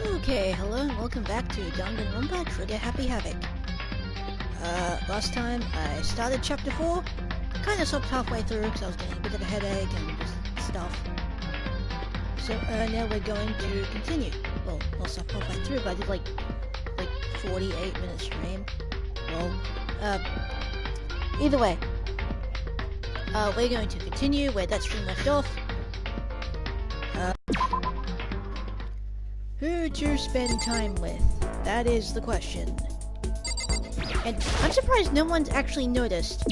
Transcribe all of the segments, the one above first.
Okay, hello and welcome back to Danganronpa Trigger Happy Havoc. Last time I started chapter 4, kinda stopped halfway through because I was getting a bit of a headache and just stuff. So now we're going to continue. Well, not stop halfway through, but I did like 48 minute stream. Well, either way, we're going to continue where that stream left off. Who to spend time with? That is the question. And I'm surprised no one's actually noticed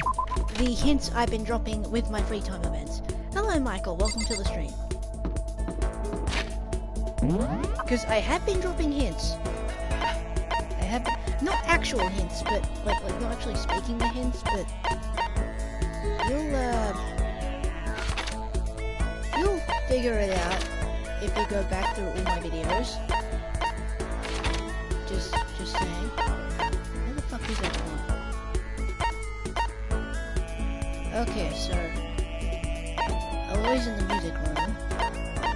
the hints I've been dropping with my free time events. Hello Michael, welcome to the stream. Because I have been dropping hints. I have, not actual hints, but like not actually speaking the hints, but you'll figure it out if you go back through all my videos. Just saying. Where the fuck is that one? Okay, so I'm always in the music room. Oh,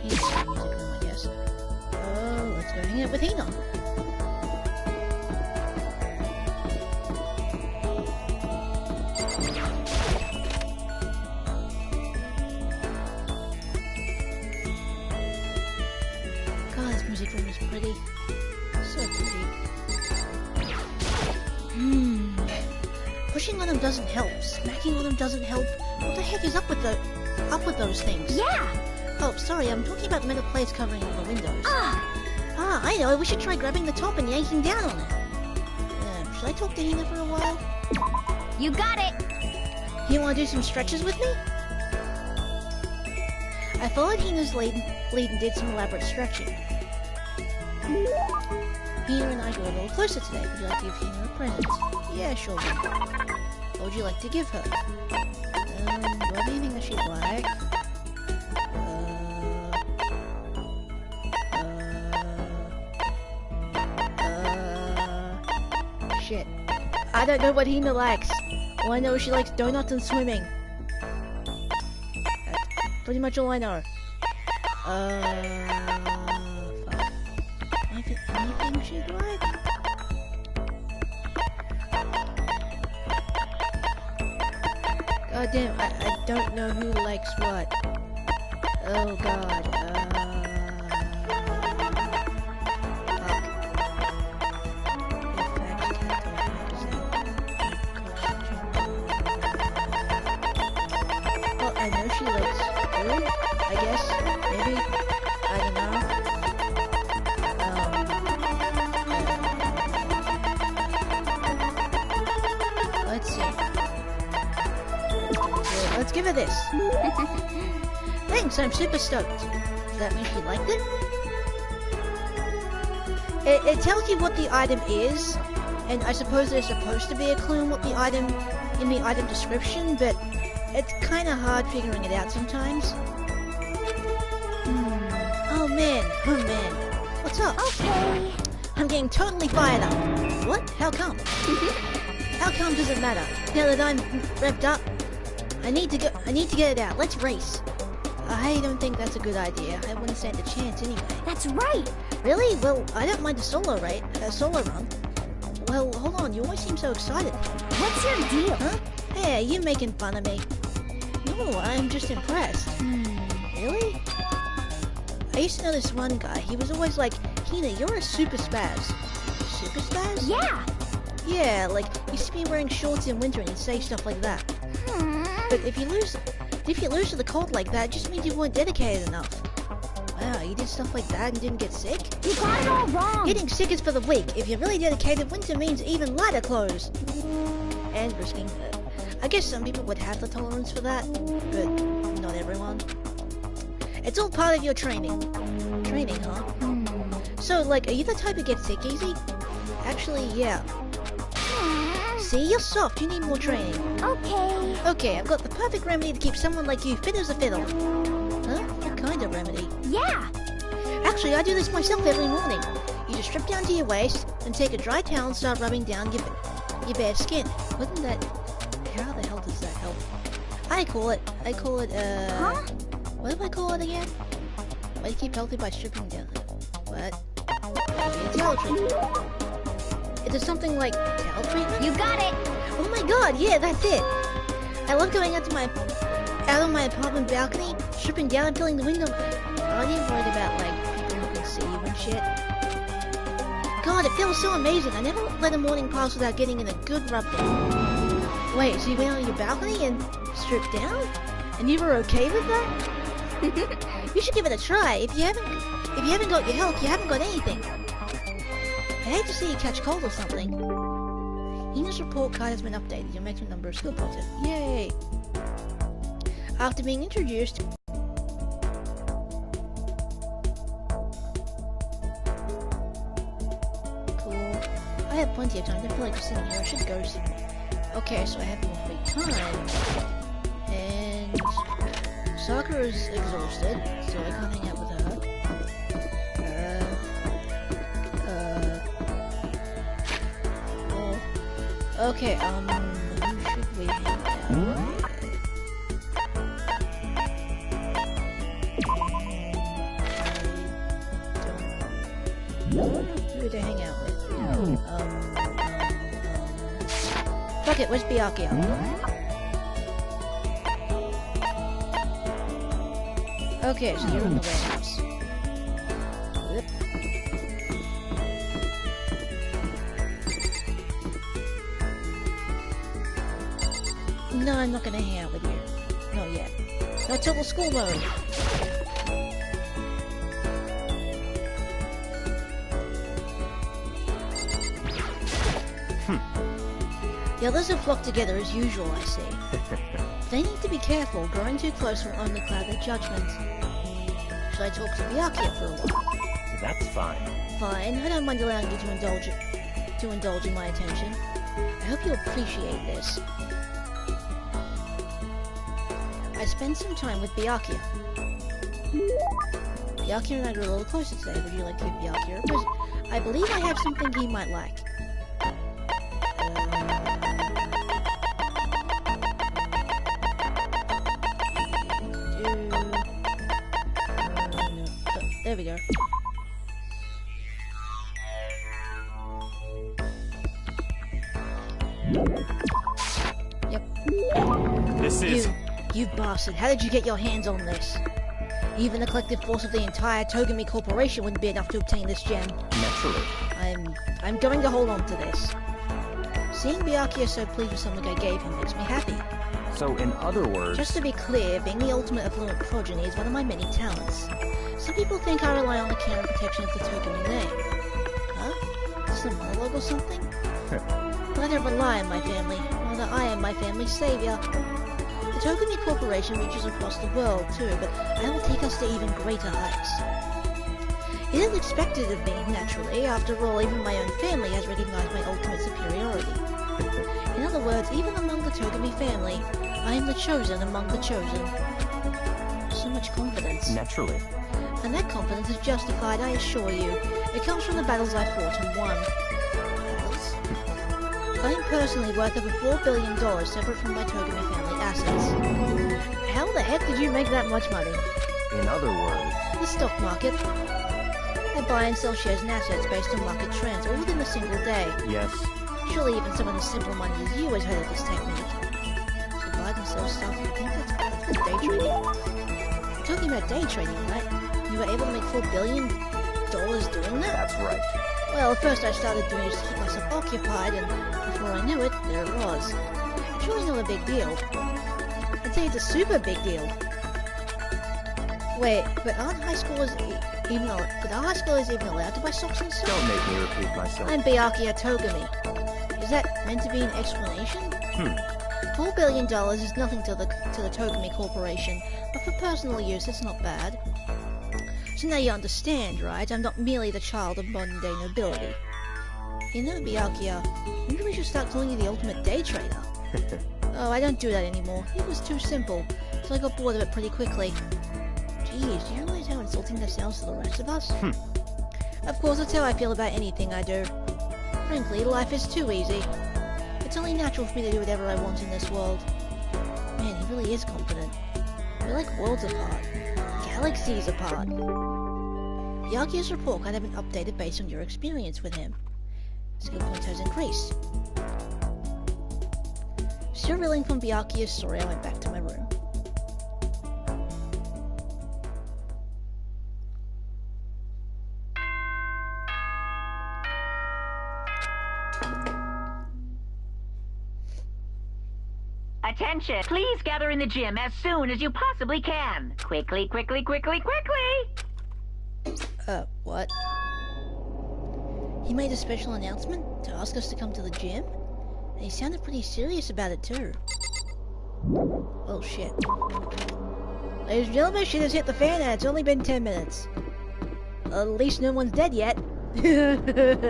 he's in the music room, I guess. Oh, let's go hang out with Hina. Music room is pretty. So pretty. Pushing on them doesn't help. Smacking on them doesn't help. What the heck is up with those things? Yeah! Oh, sorry, I'm talking about the metal plates covering all the windows. I know, we should try grabbing the top and yanking down on it. Should I talk to Hina for a while? You got it! You wanna do some stretches with me? I followed Hina's lead and did some elaborate stretching. Hina and I grew a little closer today. Would you like to give Hina a present? Yeah, sure. What would you like to give her? Do I have anything that she'd like? Shit. I don't know what Hina likes. All I know is she likes donuts and swimming. That's pretty much all I know. Anything she'd like? God damn, I don't know who likes what. Oh god, Well, I know she likes food, I guess, maybe, I don't know. Let's see. Let's give her this. Thanks, I'm super stoked. Does that mean she liked it? It tells you what the item is, and I suppose there's supposed to be a clue in what the item in the item description, but it's kind of hard figuring it out sometimes. Oh man, what's up? Okay. I'm getting totally fired up. What? How come? How come does it matter? Now that I'm revved up, I need to get it out. Let's race. I don't think that's a good idea. I wouldn't stand a chance anyway. That's right. Really? Well, I don't mind a solo run. Well, hold on. You always seem so excited. What's your deal? Huh? Hey, you making fun of me? No, I'm just impressed. Really? I used to know this one guy. He was always like, Hina, you're a super spaz. Super spaz? Yeah. Yeah, like, he used to be wearing shorts in winter and he'd say stuff like that. But if you lose to the cold like that, it just means you weren't dedicated enough. Wow, you did stuff like that and didn't get sick? You got it all wrong. Getting sick is for the weak. If you're really dedicated, winter means even lighter clothes. And risking... I guess some people would have the tolerance for that, but not everyone. It's all part of your training. Training, huh? So, like, are you the type who gets sick easy? Actually, yeah. See, you're soft. You need more training. Okay. Okay, I've got the perfect remedy to keep someone like you fit as a fiddle. Huh? What kind of remedy? Yeah. Actually, I do this myself every morning. You just strip down to your waist, and take a dry towel and start rubbing down your bare skin. Wouldn't that... How the hell does that help? I call it, Huh? what do I call it again? Why do you keep healthy by stripping down? What? Maybe a tail treatment. Is it something like tail treatment? You got it! Oh my god, yeah, that's it! I love going out of my apartment balcony, stripping down and filling the window. Are you worried about, like, people who can see you and shit? God, it feels so amazing. I never let a morning pass without getting in a good rub down. Wait, so you went on your balcony and stripped down? And you were okay with that? You should give it a try. If you haven't got your health, you haven't got anything. I hate to see you catch cold or something. English report card has been updated. Your maximum number of skill points. Yay! After being introduced... Cool. I have plenty of time. I don't feel like just sitting here. I should go somewhere. Okay, so I have more free time. And... Sakura is exhausted, so I can't hang out with her. Okay, who should we hang out with? I don't know who to hang out with. Fuck it, where's Byakuya? Okay, so you're in the warehouse. Whoop. No, I'm not gonna hang out with you. Not yet. Not till the school mode. The others have flocked together as usual, I see. They need to be careful. Growing too close will only cloud their judgment. Should I talk to Byakuya for a while? That's fine. Fine. I don't mind allowing you to indulge in my attention. I hope you appreciate this. I spent some time with Byakuya. Byakuya and I grew a little closer today. Would you like to give Byakuya a present? I believe I have something he might like. There we go. Yep. This is... You bastard. How did you get your hands on this? Even the collective force of the entire Togami Corporation wouldn't be enough to obtain this gem. Naturally. I'm going to hold on to this. Seeing Byakuya so pleased with something I gave him makes me happy. So, in other words... Just to be clear, being the ultimate affluent progeny is one of my many talents. Some people think I rely on the care and protection of the Togami name. Huh? Is this a monologue or something? But I don't rely on my family. Rather, I am my family's savior. The Togami Corporation reaches across the world, too, but I will take us to even greater heights. It is expected of me, naturally. After all, even my own family has recognized my ultimate superiority. In other words, even among the Togami family, I am the chosen among the chosen. So much confidence. Naturally. And that confidence is justified, I assure you. It comes from the battles I fought and won. Battles? I am personally worth over $4 billion separate from my Togami family assets. How the heck did you make that much money? In other words... The stock market. I buy and sell shares and assets based on market trends, all within a single day. Yes. Surely even someone as simple-minded as you has heard of this technique. So buy and sell stuff, you think that's day trading? You're talking about day trading, right? You were able to make $4 billion doing that? That's right. Well, at first I started doing it to keep myself occupied, and before I knew it, there it was. It's really not a big deal. I'd say it's a super big deal. Wait, but aren't high schoolers even allowed to buy stocks and stuff? Don't make me repeat myself. I'm Byakuya Togami. Is that meant to be an explanation? $4 billion is nothing to the Togami Corporation, but for personal use, it's not bad. So now you understand, right? I'm not merely the child of modern-day nobility. You know, Byakuya, maybe we should start calling you the ultimate day trader. Oh, I don't do that anymore. It was too simple, so I got bored of it pretty quickly. Jeez, do you realize how insulting that sounds to the rest of us? Of course, that's how I feel about anything I do. Frankly, life is too easy. It's only natural for me to do whatever I want in this world. Man, he really is confident. We're like worlds apart. Galaxies apart. Byakuya's report had been updated based on your experience with him. Skill points has increased. Still reeling from Byakuya's story, I went back to my room. Attention! Please gather in the gym as soon as you possibly can. Quickly, quickly, quickly, quickly! What? He made a special announcement to ask us to come to the gym? And he sounded pretty serious about it too. Oh shit. Ladies and gentlemen, shit has hit the fan and it's only been 10 minutes. At least no one's dead yet. But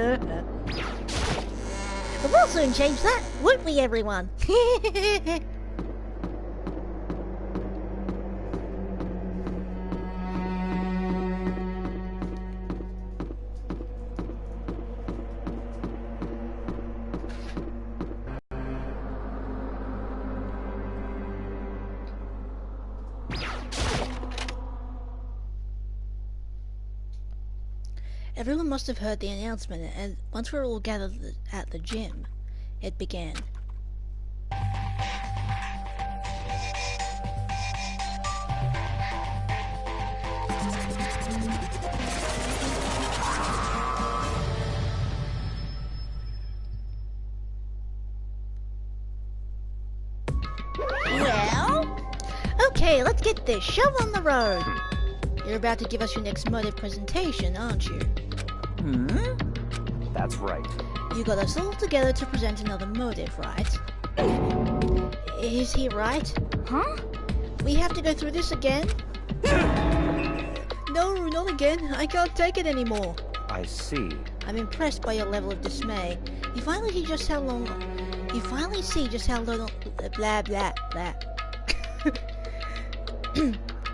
we'll soon change that, won't we, everyone? Everyone must have heard the announcement, and once we were all gathered at the gym, it began. Well? Okay, let's get this show on the road. You're about to give us your next motive presentation, aren't you? That's right. You got us all together to present another motive, right? Is he right? Huh? We have to go through this again? No, not again. I can't take it anymore. I see. I'm impressed by your level of dismay. You finally see just how long... Blah, blah, blah.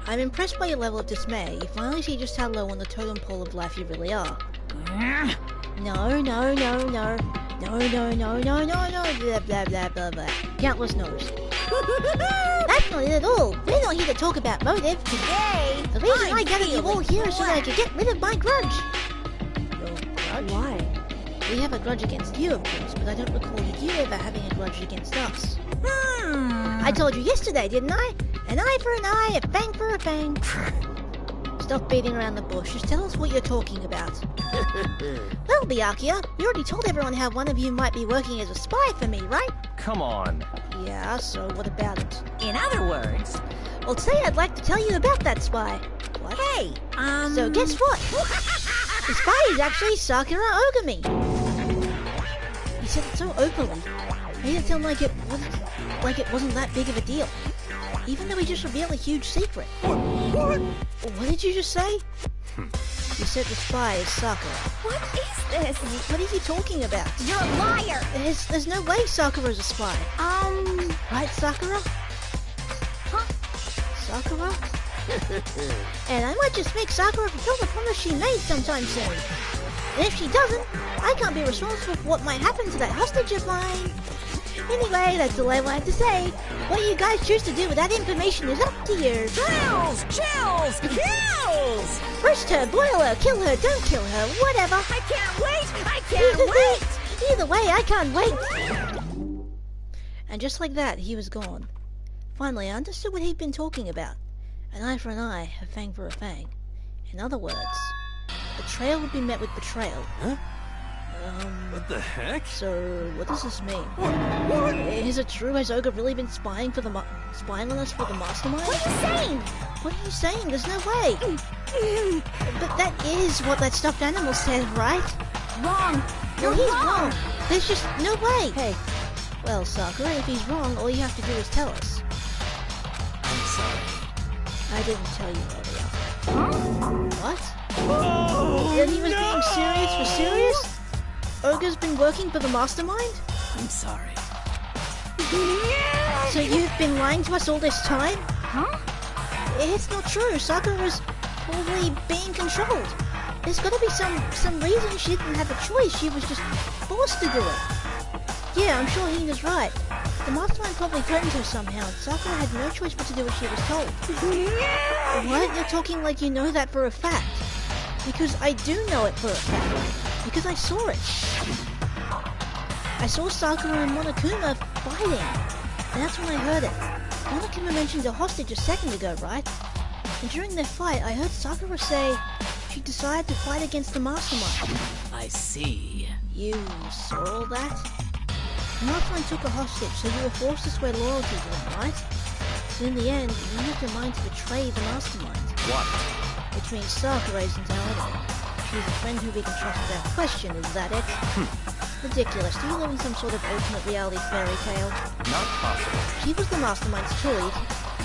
I'm impressed by your level of dismay. You finally see just how low on the totem pole of life you really are. No, no, no, no. No, no, no, no, no, no. Blah, blah, blah, blah, blah. Countless no's. That's not it at all. We're not here to talk about motive. Today, the reason I gathered you all here is so that I could get rid of my grudge. Your grudge? Why? We have a grudge against you, of course, but I don't recall you ever having a grudge against us. I told you yesterday, didn't I? An eye for an eye, a fang for a fang. Stop beating around the bush. Just tell us what you're talking about. Well, Byakuya, you already told everyone how one of you might be working as a spy for me, right? Come on. Yeah, so what about it? In other words... Well, today I'd like to tell you about that spy. What? Hey, So guess what? The spy is actually Sakura Ogami. He said it so openly. Made it sound like it wasn't that big of a deal. Even though he just revealed a huge secret. What? What did you just say? You said the spy is Sakura. What is this? What are you talking about? You're a liar! There's no way Sakura's a spy. Right, Sakura? Huh? Sakura? And I might just make Sakura fulfill the promise she made sometime soon. And if she doesn't, I can't be responsible for what might happen to that hostage of mine. Anyway, that's all I wanted to say. What you guys choose to do with that information is up to you. Chills! Chills! Chills! Roast her, boil her, kill her, don't kill her, whatever. I can't wait! I can't wait! Either way, I can't wait. And just like that, he was gone. Finally, I understood what he'd been talking about. An eye for an eye, a fang for a fang. In other words, betrayal would be met with betrayal. Huh? What the heck? So, what does this mean? What? Is it true? Has Oga really been spying on us for the mastermind? What are you saying? What are you saying? There's no way. But that is what that stuffed animal said, right? Wrong. No, You're he's wrong. wrong. There's just no way. Hey. Well, Sakura, if he's wrong, all you have to do is tell us. I'm sorry. I didn't tell you earlier. Huh? What? Oh, And he was being serious for serious? Oga's been working for the mastermind? I'm sorry. So you've been lying to us all this time? Huh? It's not true. Sakura's probably being controlled. There's got to be some reason she didn't have a choice. She was just forced to do it. Yeah, I'm sure he was right. The mastermind probably threatened her somehow. Sakura had no choice but to do what she was told. What? You're talking like you know that for a fact. Because I do know it for a fact. Because I saw it. I saw Sakura and Monokuma fighting. And that's when I heard it. Monokuma mentioned a hostage a second ago, right? And during their fight, I heard Sakura say she decided to fight against the mastermind. I see. You saw all that? The mastermind took a hostage, so you were forced to swear loyalty to them, right? But in the end, you made up your mind to betray the mastermind. What? Which means Sakura isn't our enemy. She's a friend who we can trust without question, is that it? Ridiculous. Do you live in some sort of alternate reality fairy tale? Not possible. She was the mastermind's choice.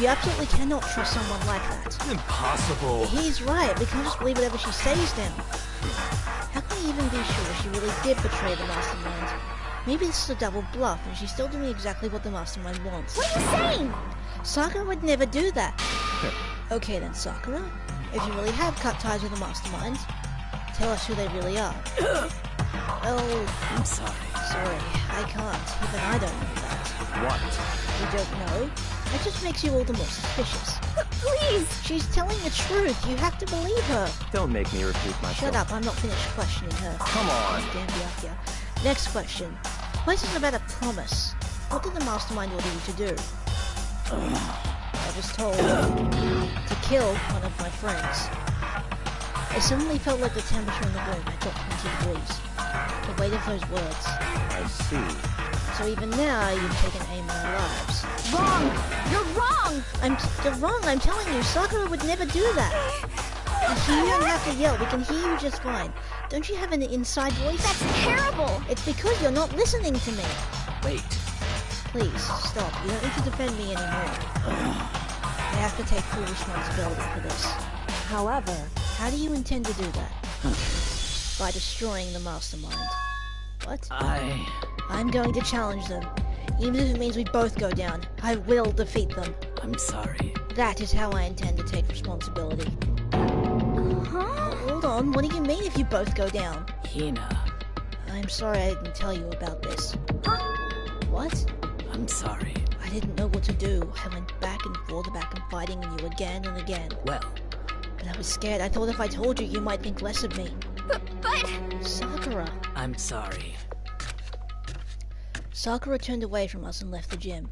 You absolutely cannot trust someone like that. Impossible. He's right. We can't just believe whatever she says now. How can we even be sure she really did betray the mastermind? Maybe this is a double bluff and she's still doing exactly what the mastermind wants. What are you saying? Sakura would never do that. Okay then, Sakura. If you really have cut ties with the mastermind, tell us who they really are. Oh, I'm sorry. sorry. I can't. Even I don't know that. What? You don't know? That just makes you all the more suspicious. Please! She's telling the truth. You have to believe her. Don't make me repeat myself. Shut up. I'm not finished questioning her. Come on. Damn Byakuya. Next question. This is about a promise. What did the mastermind order you to do? I was told to kill one of my friends. I suddenly felt like the temperature in the room had dropped 20 degrees. The weight of those words. I see. So even now, you've taken aim at our lives. Wrong! You're wrong! You're wrong, I'm telling you, Sakura would never do that. You don't have to yell, we can hear you just fine. Don't you have an inside voice? That's terrible! It's because you're not listening to me. Wait. Please, stop. You don't need to defend me anymore. I have to take full responsibility for this. However, How do you intend to do that? By destroying the mastermind. What? I'm going to challenge them. Even if it means we both go down, I will defeat them. I'm sorry. That is how I intend to take responsibility. huh? Hold on, what do you mean if you both go down? Hina. I'm sorry I didn't tell you about this. What? I'm sorry. I didn't know what to do. I went back and forth and fighting you again and again. Well, But I was scared. I thought if I told you, you might think less of me. But... Sakura. I'm sorry. Sakura turned away from us and left the gym.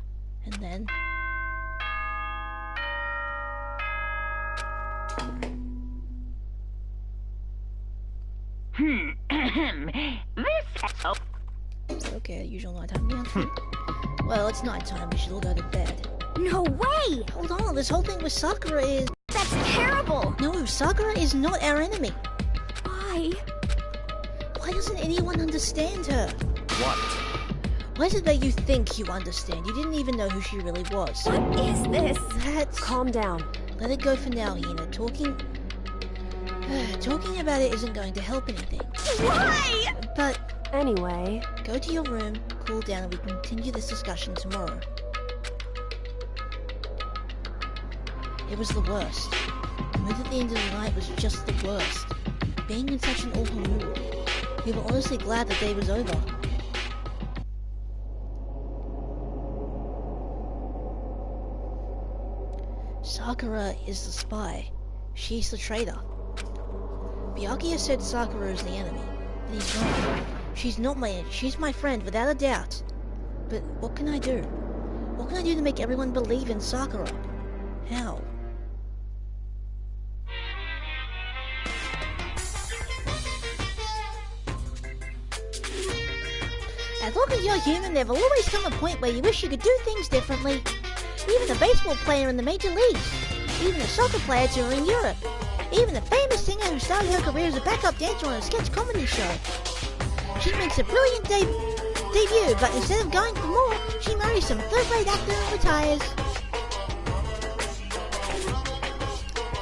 And then... This... Oh, Okay, usual nighttime announcement. Well, it's nighttime. We should all go to bed. No way! Hold on, this whole thing with Sakura is... That's terrible! No, Sakura is not our enemy. Why? Why doesn't anyone understand her? What? Why is it that you think you understand? You didn't even know who she really was. What is this? That's... Calm down. Let it go for now, Hina. Talking about it isn't going to help anything. Why? But Anyway, go to your room, cool down, and we can continue this discussion tomorrow. It was the worst. The mood at the end of the night was just the worst. Being in such an awful mood. We were honestly glad the day was over. Sakura is the spy. She's the traitor. Byakuya said Sakura is the enemy, but he's wrong. She's not my enemy. She's my friend, without a doubt. But what can I do? What can I do to make everyone believe in Sakura? How? As long as you're human, there will always come a point where you wish you could do things differently. Even a baseball player in the major leagues. Even a soccer player touring Europe. Even a famous singer who started her career as a backup dancer on a sketch comedy show. She makes a brilliant debut, but instead of going for more, she marries some third-rate actor and retires.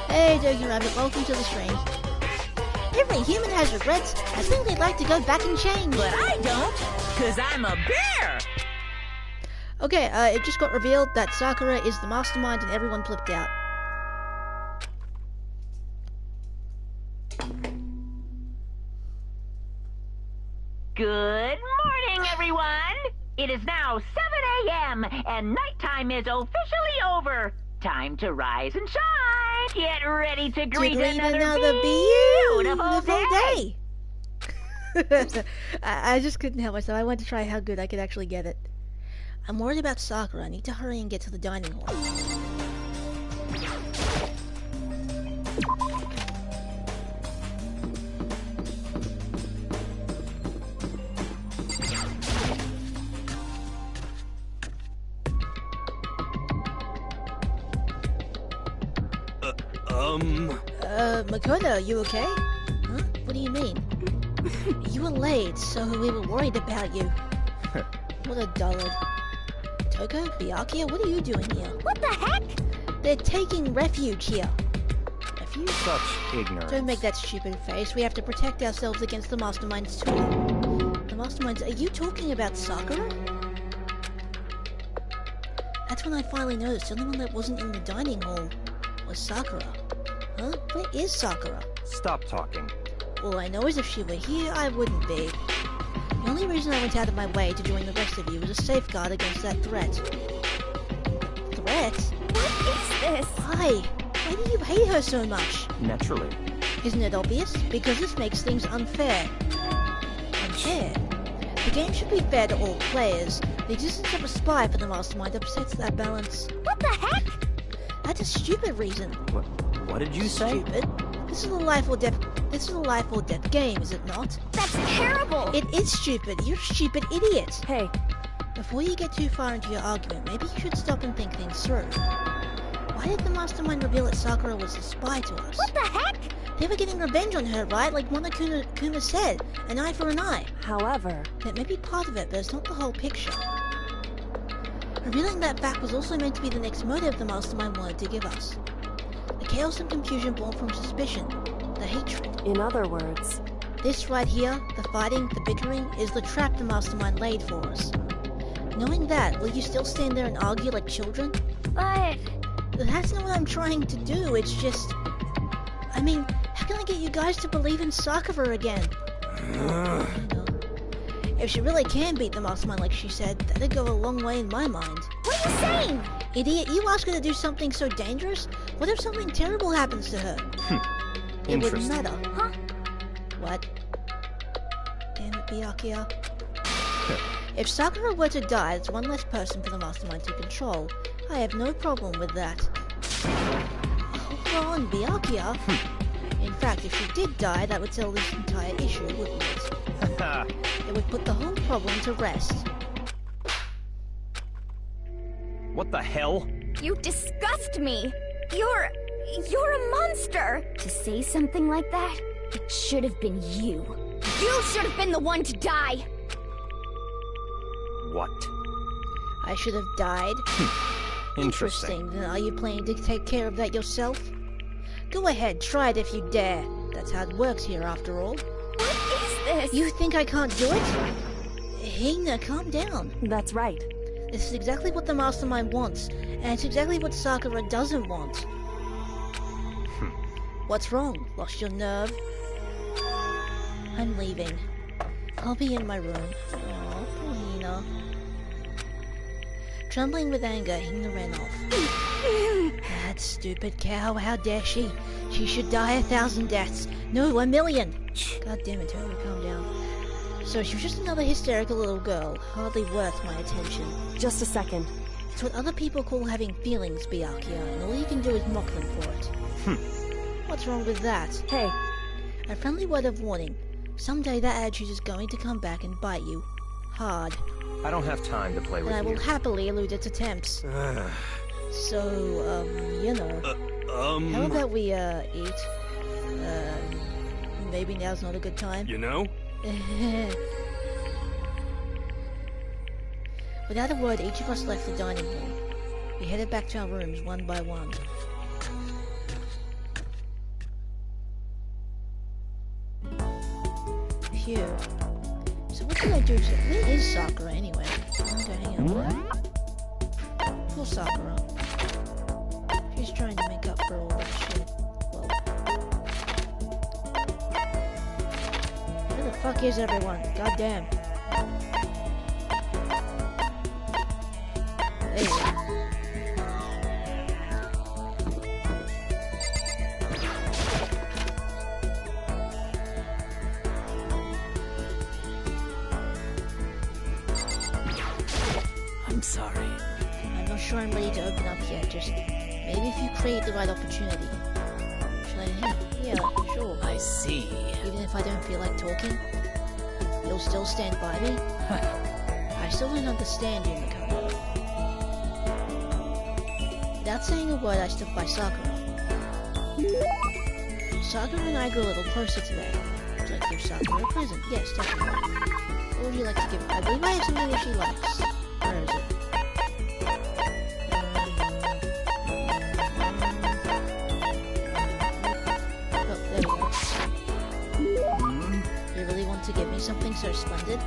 Hey, Dogi Rabbit, welcome to the stream. Every human has regrets. I think they'd like to go back and change. But I don't, because I'm a bear! Okay, it just got revealed that Sakura is the mastermind and everyone flipped out. good morning, everyone! It is now 7 a.m. and nighttime is officially over. Time to rise and shine! Get ready to greet another another beautiful day. I just couldn't help myself. I wanted to try how good I could actually get it. I'm worried about Sakura. I need to hurry and get to the dining hall. Makoto, you okay? Huh? What do you mean? You were late, so we were worried about you. What a dullard. Toko, Byakuya, what are you doing here? What the heck? They're taking refuge here. Refuge? Such ignorance. Don't make that stupid face. We have to protect ourselves against the masterminds too. The masterminds? Are you talking about Sakura? That's when I finally noticed the only one that wasn't in the dining hall was Sakura. Huh? Where is Sakura? Stop talking. All I know is if she were here, I wouldn't be. The only reason I went out of my way to join the rest of you was a safeguard against that threat. Threat? What is this? Why? Why do you hate her so much? Naturally. Isn't it obvious? Because this makes things unfair. Unfair? The game should be fair to all players. The existence of a spy for the mastermind upsets that balance. What the heck? That's a stupid reason. What did you say? Stupid? This is a life or death game, is it not? That's terrible. It is stupid. You're a stupid idiot. Hey, Before you get too far into your argument, maybe you should stop and think things through. Why did the mastermind reveal that Sakura was a spy to us? what the heck? They were getting revenge on her, right? Like Kuma said, an eye for an eye. However, That may be part of it, but it's not the whole picture. Revealing that fact was also meant to be the next motive the mastermind wanted to give us. The chaos and confusion born from suspicion, the hatred. in other words, This right here, the fighting, the bickering, is the trap the mastermind laid for us. Knowing that, will you still stand there and argue like children? but That's not what I'm trying to do, it's just... I mean, how can I get you guys to believe in Sakura again? Oh, you know. If she really can beat the mastermind like she said, that'd go a long way in my mind. what are you saying? Idiot, you ask her to do something so dangerous? What if something terrible happens to her? It wouldn't Interesting. matter. Huh? What? Damn it, Byakuya. If Sakura were to die, it's one less person for the mastermind to control. I have no problem with that. Hold on, Byakuya. In fact, if she did die, that would settle this entire issue, wouldn't it? It would put the whole problem to rest. What the hell? You disgust me. You're a monster. To say something like that, it should have been you. You should have been the one to die. What? I should have died. Interesting. Then are you planning to take care of that yourself? Go ahead, try it if you dare. That's how it works here, after all. What is this? You think I can't do it? Hina, calm down. That's right. This is exactly what the mastermind wants, and it's exactly what Sakura doesn't want. What's wrong? Lost your nerve? I'm leaving. I'll be in my room. Aw, poor Hina. Trembling with anger, Hina ran off. That stupid cow, how dare she? She should die 1,000 deaths. No, 1,000,000! God damn it, Toru, calm down. So she was just another hysterical little girl, hardly worth my attention. Just a second. It's what other people call having feelings, Byakuya, and all you can do is mock them for it. What's wrong with that? Hey, A friendly word of warning. Someday that attitude is going to come back and bite you. Hard. I don't have time to play with And I you. will happily elude its attempts. So, you know. How about we, eat? Maybe now's not a good time. You know? Without a word, each of us left the dining hall. We headed back to our rooms one by one. Phew. So what can I do to... Where is Sakura anyway? I'm gonna go hang out. Poor Sakura. She's trying to make up for all that shit. Well... Where the fuck is everyone? Goddamn. There you go. I'm sorry. I'm not sure I'm ready to open up yet, just maybe if you create the right opportunity. Should I? Yeah, sure. I see. Even if I don't feel like talking, you'll still stand by me? I still don't understand you, Makoto. Without saying a word, I stood by Sakura. Sakura and I grew a little closer today. Would you like to give Sakura a present? Yes, definitely. What would you like to give her? I believe I have something that she likes. Where is it? Oh, there we go. You really want to give me something so splendid?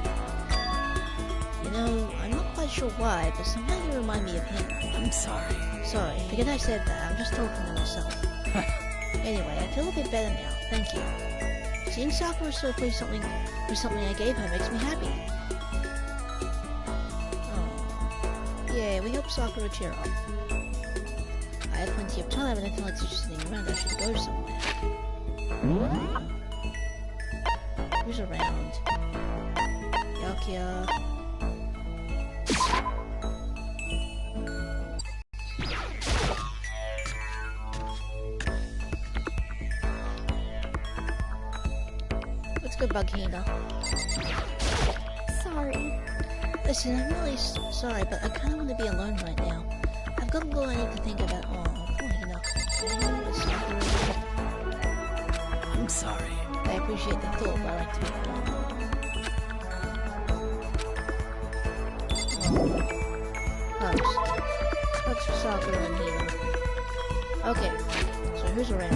You know, I'm not quite sure why, but somehow you remind me of him. I'm sorry. Sorry, forget I said that. I'm just talking to myself. Anyway, I feel a bit better now. Thank you. Seeing Sakura so pleased with something I gave her makes me happy. Oh. Yeah, we help Sakura cheer up. I have plenty of time and I feel like just sitting around. I should go somewhere. Who's around? Yakia. Let's go bug Hina. Sorry. Listen, I'm really sorry, but I kind of want to be alone right now. I've got a little I need to think about. Oh, poor Hina. I'm sorry. I appreciate the thought, but I like to be alone. Hugs. Hugs for Sakura and Hina. Okay, so who's around?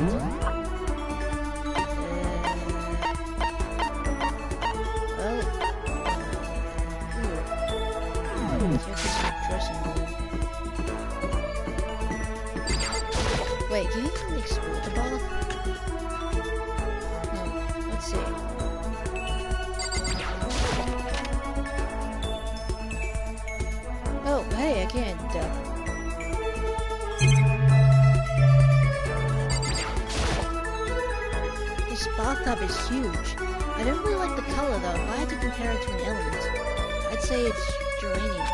Wait, can you even explore the ball? No, let's see. Oh, hey, I can't. This bathtub is huge. I don't really like the color though. If I had to compare it to an element, I'd say it's geranium.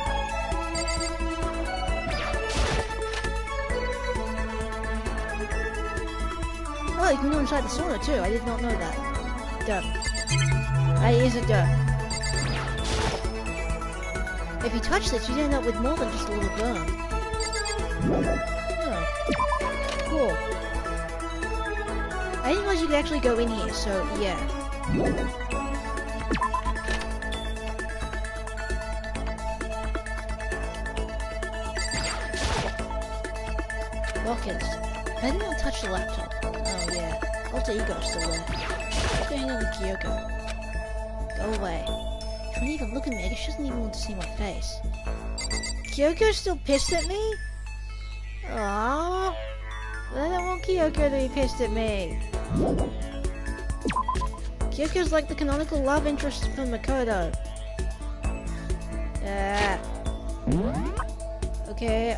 Oh, you can go inside the sauna too. I did not know that. Duh. Is a duh. If you touch this, you end up with more than just a little burn. Oh. Cool. I didn't realize you could actually go in here, so yeah. Lockers. I did not touch the laptop. Oh yeah. Alter Ego's still there. Let's go hang out with Kyoko. Go away. She won't even look at me. I guess she doesn't even want to see my face. Kyoko's still pissed at me? Aww. I don't want Kyoko to be pissed at me. Kyoko's like the canonical love interest for Makoto. Okay,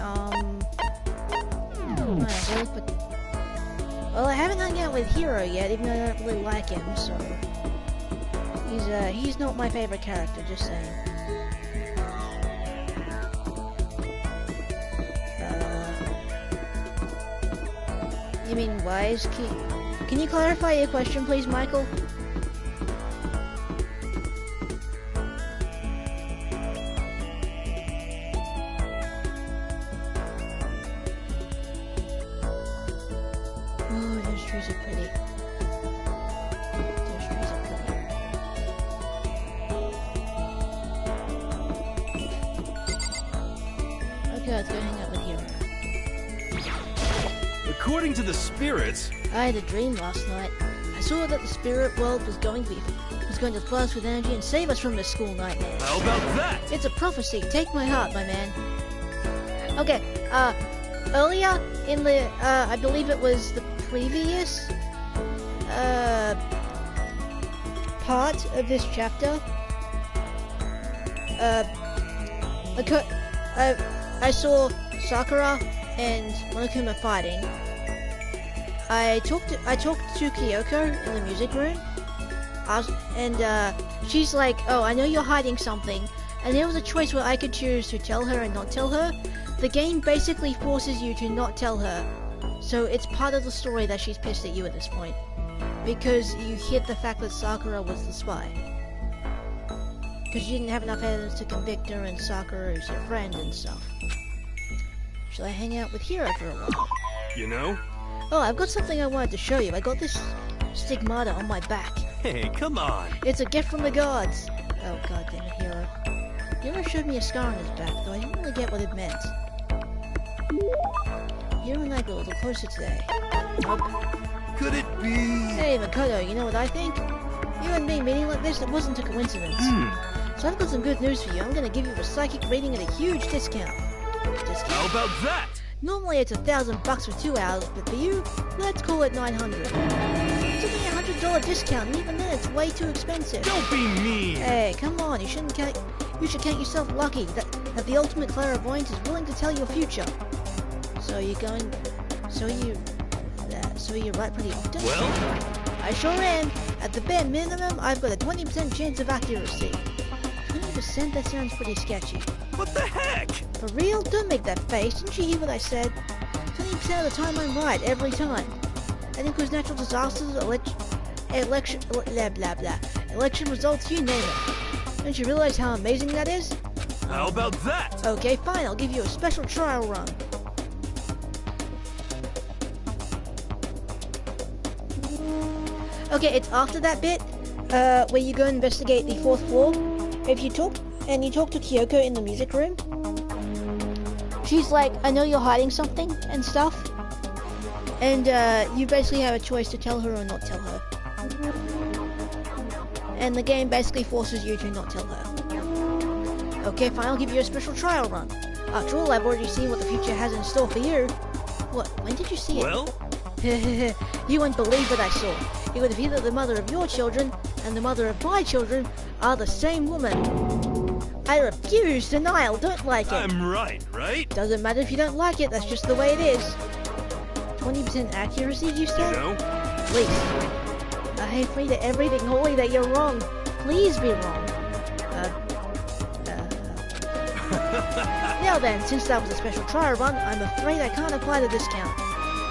well, I haven't hung out with Hiro yet, even though I don't really like him, so... He's not my favorite character, just saying. You mean, why is Can you clarify your question, please, Michael? Oh, those trees are pretty. Those trees are pretty. Okay, let's go hang out with Hiro. According to the spirits... I had a dream last night. I saw that the spirit world was going to flood us with energy and save us from this school nightmare. How about that? It's a prophecy. Take my heart, my man. Okay, earlier in the, I believe it was the previous, part of this chapter, I saw Sakura and Monokuma fighting. I talked to Kyoko in the music room, and she's like, "Oh, I know you're hiding something," and there was a choice where I could choose to tell her and not tell her, the game basically forces you to not tell her. So it's part of the story that she's pissed at you at this point. Because you hid the fact that Sakura was the spy. Because you didn't have enough evidence to convict her, and Sakura is your friend and stuff. Shall I hang out with Hiro for a while? You know? Oh, I've got something I wanted to show you. I got this stigmata on my back. Hey, come on. It's a gift from the gods. Oh, god damn it, Hiro. Hiro showed me a scar on his back, though I didn't really get what it meant. Hiro and I got a little closer today. Nope. Could it be? Hey, Makoto, you know what I think? You and me meeting like this, it wasn't a coincidence. So I've got some good news for you. I'm gonna give you a psychic reading at a huge discount. How about that? Normally it's $1,000 for 2 hours, but for you, let's call it $900. It's only a $100 discount, and even then it's way too expensive. Don't be mean. Hey, come on, you should count yourself lucky that the ultimate clairvoyant is willing to tell your future. So you're right pretty often? Well? I sure am. At the bare minimum, I've got a 20% chance of accuracy. 20%? That sounds pretty sketchy. What the heck? For real? Don't make that face. Didn't you hear what I said? 20% of the time I'm right, every time. That includes natural disasters, election results, you name it. Don't you realize how amazing that is? How about that? Okay, fine. I'll give you a special trial run. Okay, it's after that bit, where you go investigate the 4th floor. If you talk to Kyoko in the music room, she's like, I know you're hiding something and stuff. And you basically have a choice to tell her or not tell her. And the game basically forces you to not tell her. Okay, fine, I'll give you a special trial run. After all, I've already seen what the future has in store for you. What? When did you see it? Well? You won't believe what I saw. It would appear that the mother of your children and the mother of my children are the same woman. I refuse denial, don't like it. I'm right? Doesn't matter if you don't like it, that's just the way it is. 20% accuracy, you said? You know? Please. I hate free to everything holy that you're wrong. Please be wrong. Now then, since that was a special trial run, I'm afraid I can't apply the discount.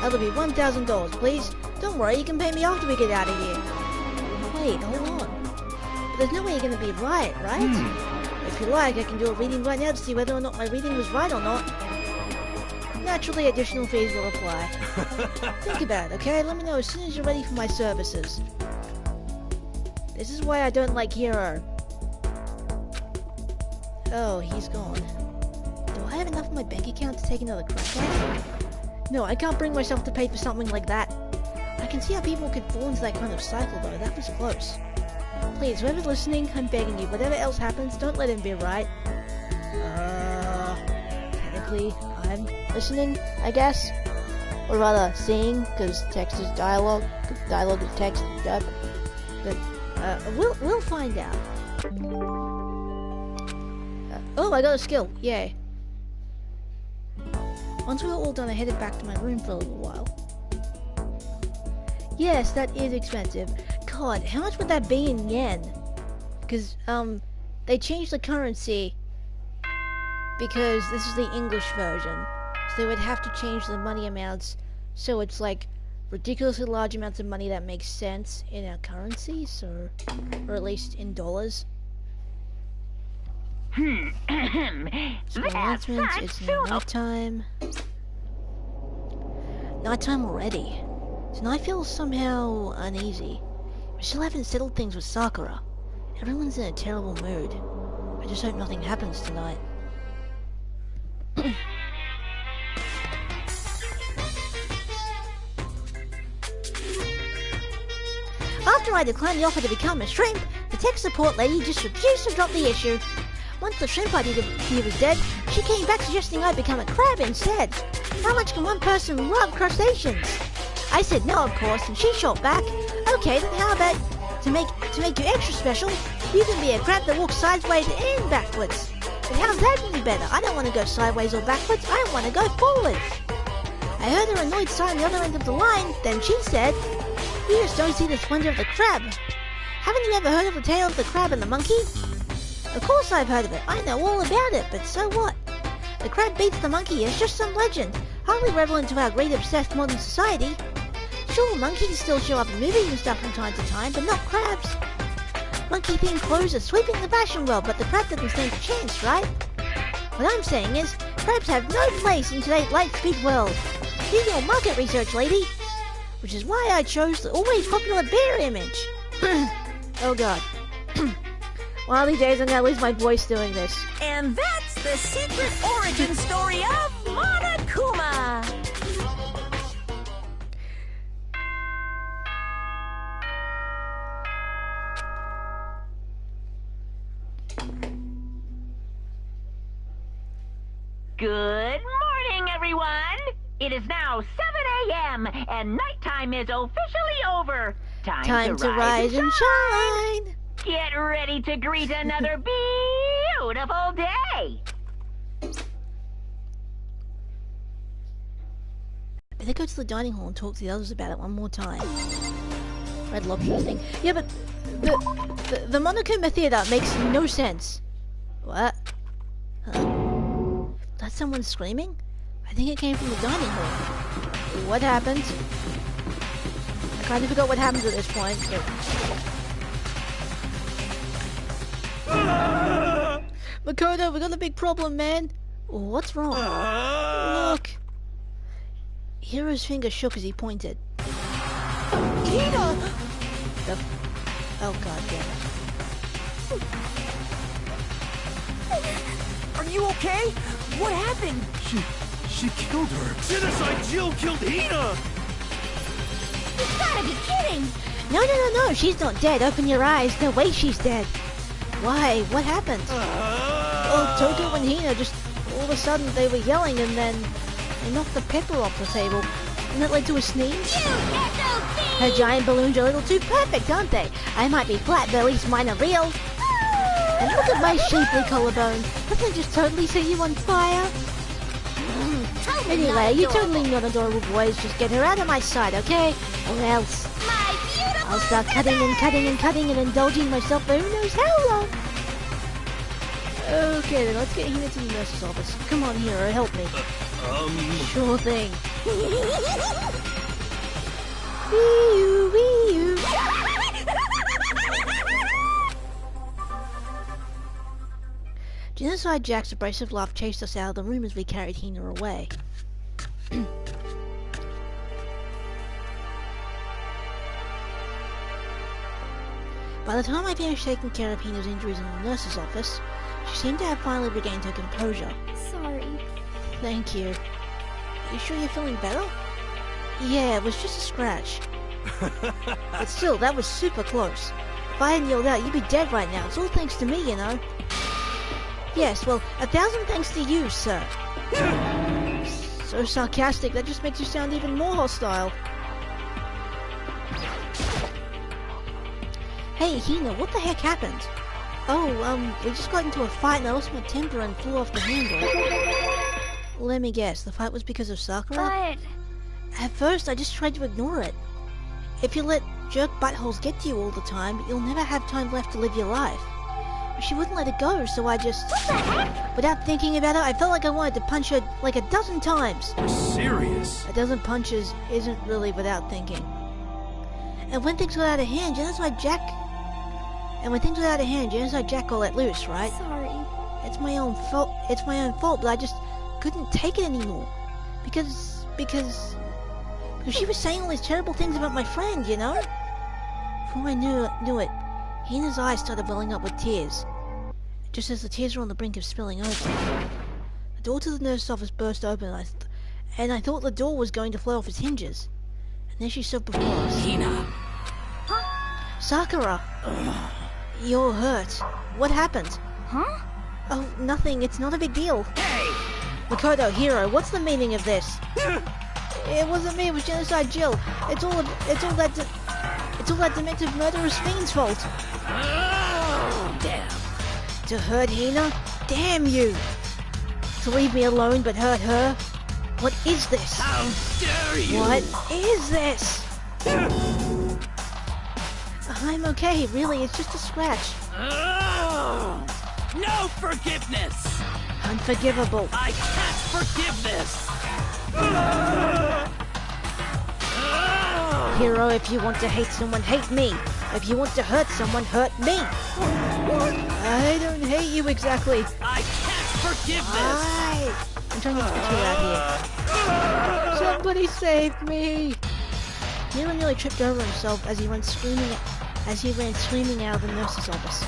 That'll be $1,000, please. Don't worry, you can pay me after we get out of here. Wait, hold on. But there's no way you're gonna be right? If you like, I can do a reading right now to see whether or not my reading was right or not. Naturally, additional fees will apply. Think about it, okay? Let me know as soon as you're ready for my services. This is why I don't like Hiro. Oh, he's gone. Do I have enough in my bank account to take another crack at it? No, I can't bring myself to pay for something like that. I can see how people could fall into that kind of cycle, though. That was close. Please, whoever's listening, I'm begging you, whatever else happens, don't let him be right. Technically, I'm listening, I guess. Or rather, seeing, because text is dialogue. Dialogue is text. But we'll find out. Oh, I got a skill. Yay. Once we were all done, I headed back to my room for a little while. Yes, that is expensive. God, how much would that be in yen? Because, they changed the currency because this is the English version. So they would have to change the money amounts so it's like ridiculously large amounts of money that makes sense in our currencies, or at least in dollars. So announcements, it's nighttime. Nighttime already. And I feel somehow uneasy. We still haven't settled things with Sakura. Everyone's in a terrible mood. I just hope nothing happens tonight. After I declined the offer to become a shrimp, the tech support lady just refused to drop the issue. Once the shrimp idea was dead, she came back suggesting I become a crab instead. How much can one person love crustaceans? I said no, of course, and she shot back. Okay, then how about to make you extra special, you can be a crab that walks sideways and backwards. But how's that any better? I don't want to go sideways or backwards, I want to go forwards. I heard her annoyed sigh on the other end of the line, then she said, you just don't see the splendor of the crab. Haven't you ever heard of the tale of the crab and the monkey? Of course I've heard of it. I know all about it, but so what? The crab beats the monkey is just some legend, hardly relevant to our great obsessed modern society. Sure, monkeys still show up in movies and stuff from time to time, but not crabs. Monkey-themed clothes are sweeping the fashion world, but the crab doesn't stand a chance, right? What I'm saying is, crabs have no place in today's light-speed world. Do your market research, lady. Which is why I chose the always popular bear image. Oh god. One of these days I'm gonna lose my voice doing this. And that's the secret origin story of Monokuma. Good morning, everyone! It is now 7 a.m. and nighttime is officially over. Time to rise and shine! Get ready to greet another beautiful day! Better go to the dining hall and talk to the others about it one more time. Red Lobster thing. Yeah, but the Monokuma Theater makes no sense. What? Huh? That's someone screaming? I think it came from the dining hall. What happened? I kind of forgot what happened at this point, but... Makoto, we got a big problem, man. What's wrong? Look. Hiro's finger shook as he pointed. Hiro! Oh god damn it. Are you okay? What happened? She killed her. Genocide Jill killed Hina! You gotta be kidding! No, she's not dead. Open your eyes. No way she's dead. Why? What happened? Well, Toko and Hina just, all of a sudden they were yelling and then they knocked the pepper off the table. And that led to a sneeze? Her giant balloons are a little too perfect, aren't they? I might be flat, but at least mine are real. And look at my shapely collarbone. Doesn't it just totally set you on fire? Anyway, you're totally not adorable boys. Just get her out of my sight, okay? Or else I'll start cutting and indulging myself for who knows how long. Okay, then let's get Hina to the nurse's office. Come on, Hero, help me. Sure thing. Wee-oo. Genocide Jack's abrasive laugh chased us out of the room as we carried Hina away. By the time I finished taking care of Hina's injuries in the nurse's office, she seemed to have finally regained her composure. Sorry. Thank you. Are you sure you're feeling better? Yeah, it was just a scratch. But still, that was super close. If I hadn't yelled out, you'd be dead right now. It's all thanks to me, you know. Yes, well, 1,000 thanks to you, sir. So sarcastic, that just makes you sound even more hostile. Hey, Hina, what the heck happened? Oh, we just got into a fight and I lost my temper and flew off the handle. Let me guess, the fight was because of Sakura? But... At first, I just tried to ignore it. If you let jerk buttholes get to you all the time, you'll never have time left to live your life. But she wouldn't let it go, so I just... What the heck? Without thinking about it, I felt like I wanted to punch her like 12 times. You're serious? 12 punches isn't really without thinking. And when things got out of hand, Genocide Jack got let loose, right? Sorry. It's my own fault, but I just couldn't take it anymore. Because she was saying all these terrible things about my friend, you know? Before I knew it, Hina's eyes started welling up with tears. Just as the tears were on the brink of spilling over. The door to the nurse's office burst open, and I thought the door was going to fly off its hinges. And there she stood before us. Hina. Huh? Sakura! You're hurt. What happened? Huh? Oh, nothing. It's not a big deal. Hey! Makoto, Hiro, what's the meaning of this? It wasn't me, it was Genocide Jill. It's all that demented murderous fiend's fault. Oh, damn. To hurt Hina? Damn you! To leave me alone but hurt her? What is this? How dare you! What is this? I'm okay, really, it's just a scratch. Oh. No forgiveness! Unforgivable. I can't forgive this! Hero, if you want to hate someone, hate me. If you want to hurt someone, hurt me. I don't hate you exactly. I can't forgive this! I'm trying not to put you out here. Somebody save me! Hero nearly tripped over himself as he ran screaming out of the nurse's office.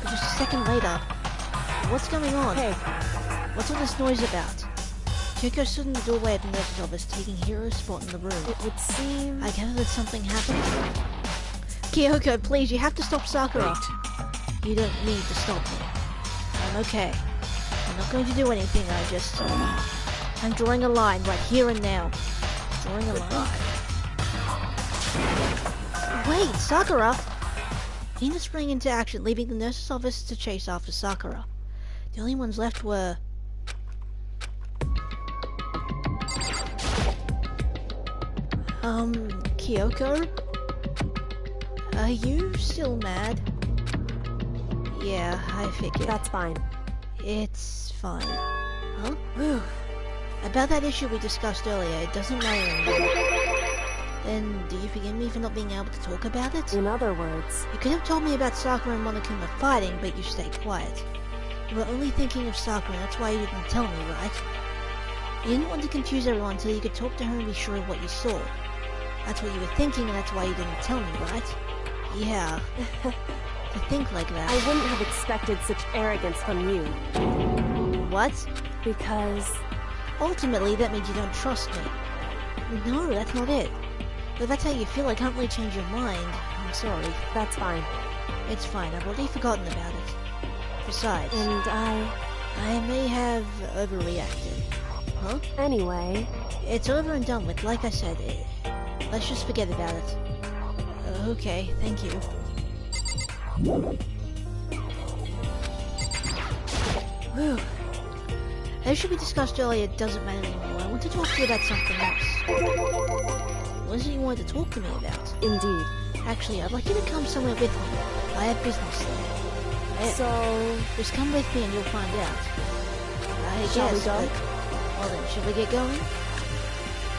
But just a second later, what's going on? Hey. What's all this noise about? Kyoko stood in the doorway of the nurse's office, taking Hiro's spot in the room. It would seem... I gather that something happened. Kyoko, please, you have to stop Sakura. Wait. You don't need to stop me. I'm okay. I'm not going to do anything, I'm drawing a line right here and now. Drawing a line. Wait, Sakura! Hina sprang into action, leaving the nurse's office to chase after Sakura. The only ones left were... Kyoko? Are you still mad? Yeah, I figured. That's fine. It's fine. Huh? Whew. About that issue we discussed earlier, it doesn't matter anymore. Then, do you forgive me for not being able to talk about it? In other words... You could have told me about Sakura and Monokuma fighting, but you stayed quiet. You were only thinking of Sakura, and that's why you didn't tell me, right? You didn't want to confuse everyone until you could talk to her and be sure of what you saw. That's what you were thinking, and that's why you didn't tell me, right? Yeah. To think like that. I wouldn't have expected such arrogance from you. What? Because... Ultimately, that means you don't trust me. No, that's not it. But if that's how you feel, I can't really change your mind. I'm sorry. That's fine. It's fine, I've already forgotten about it. Besides... And I may have overreacted. Huh? Anyway... It's over and done with, like I said. Let's just forget about it. Okay, thank you. Whew. As should be discussed earlier, it doesn't matter anymore. I want to talk to you about something else. What is it you wanted to talk to me about? Indeed. Actually, I'd like you to come somewhere with me. I have business there. So... Just come with me and you'll find out. Shall we go? Well then, shall we get going?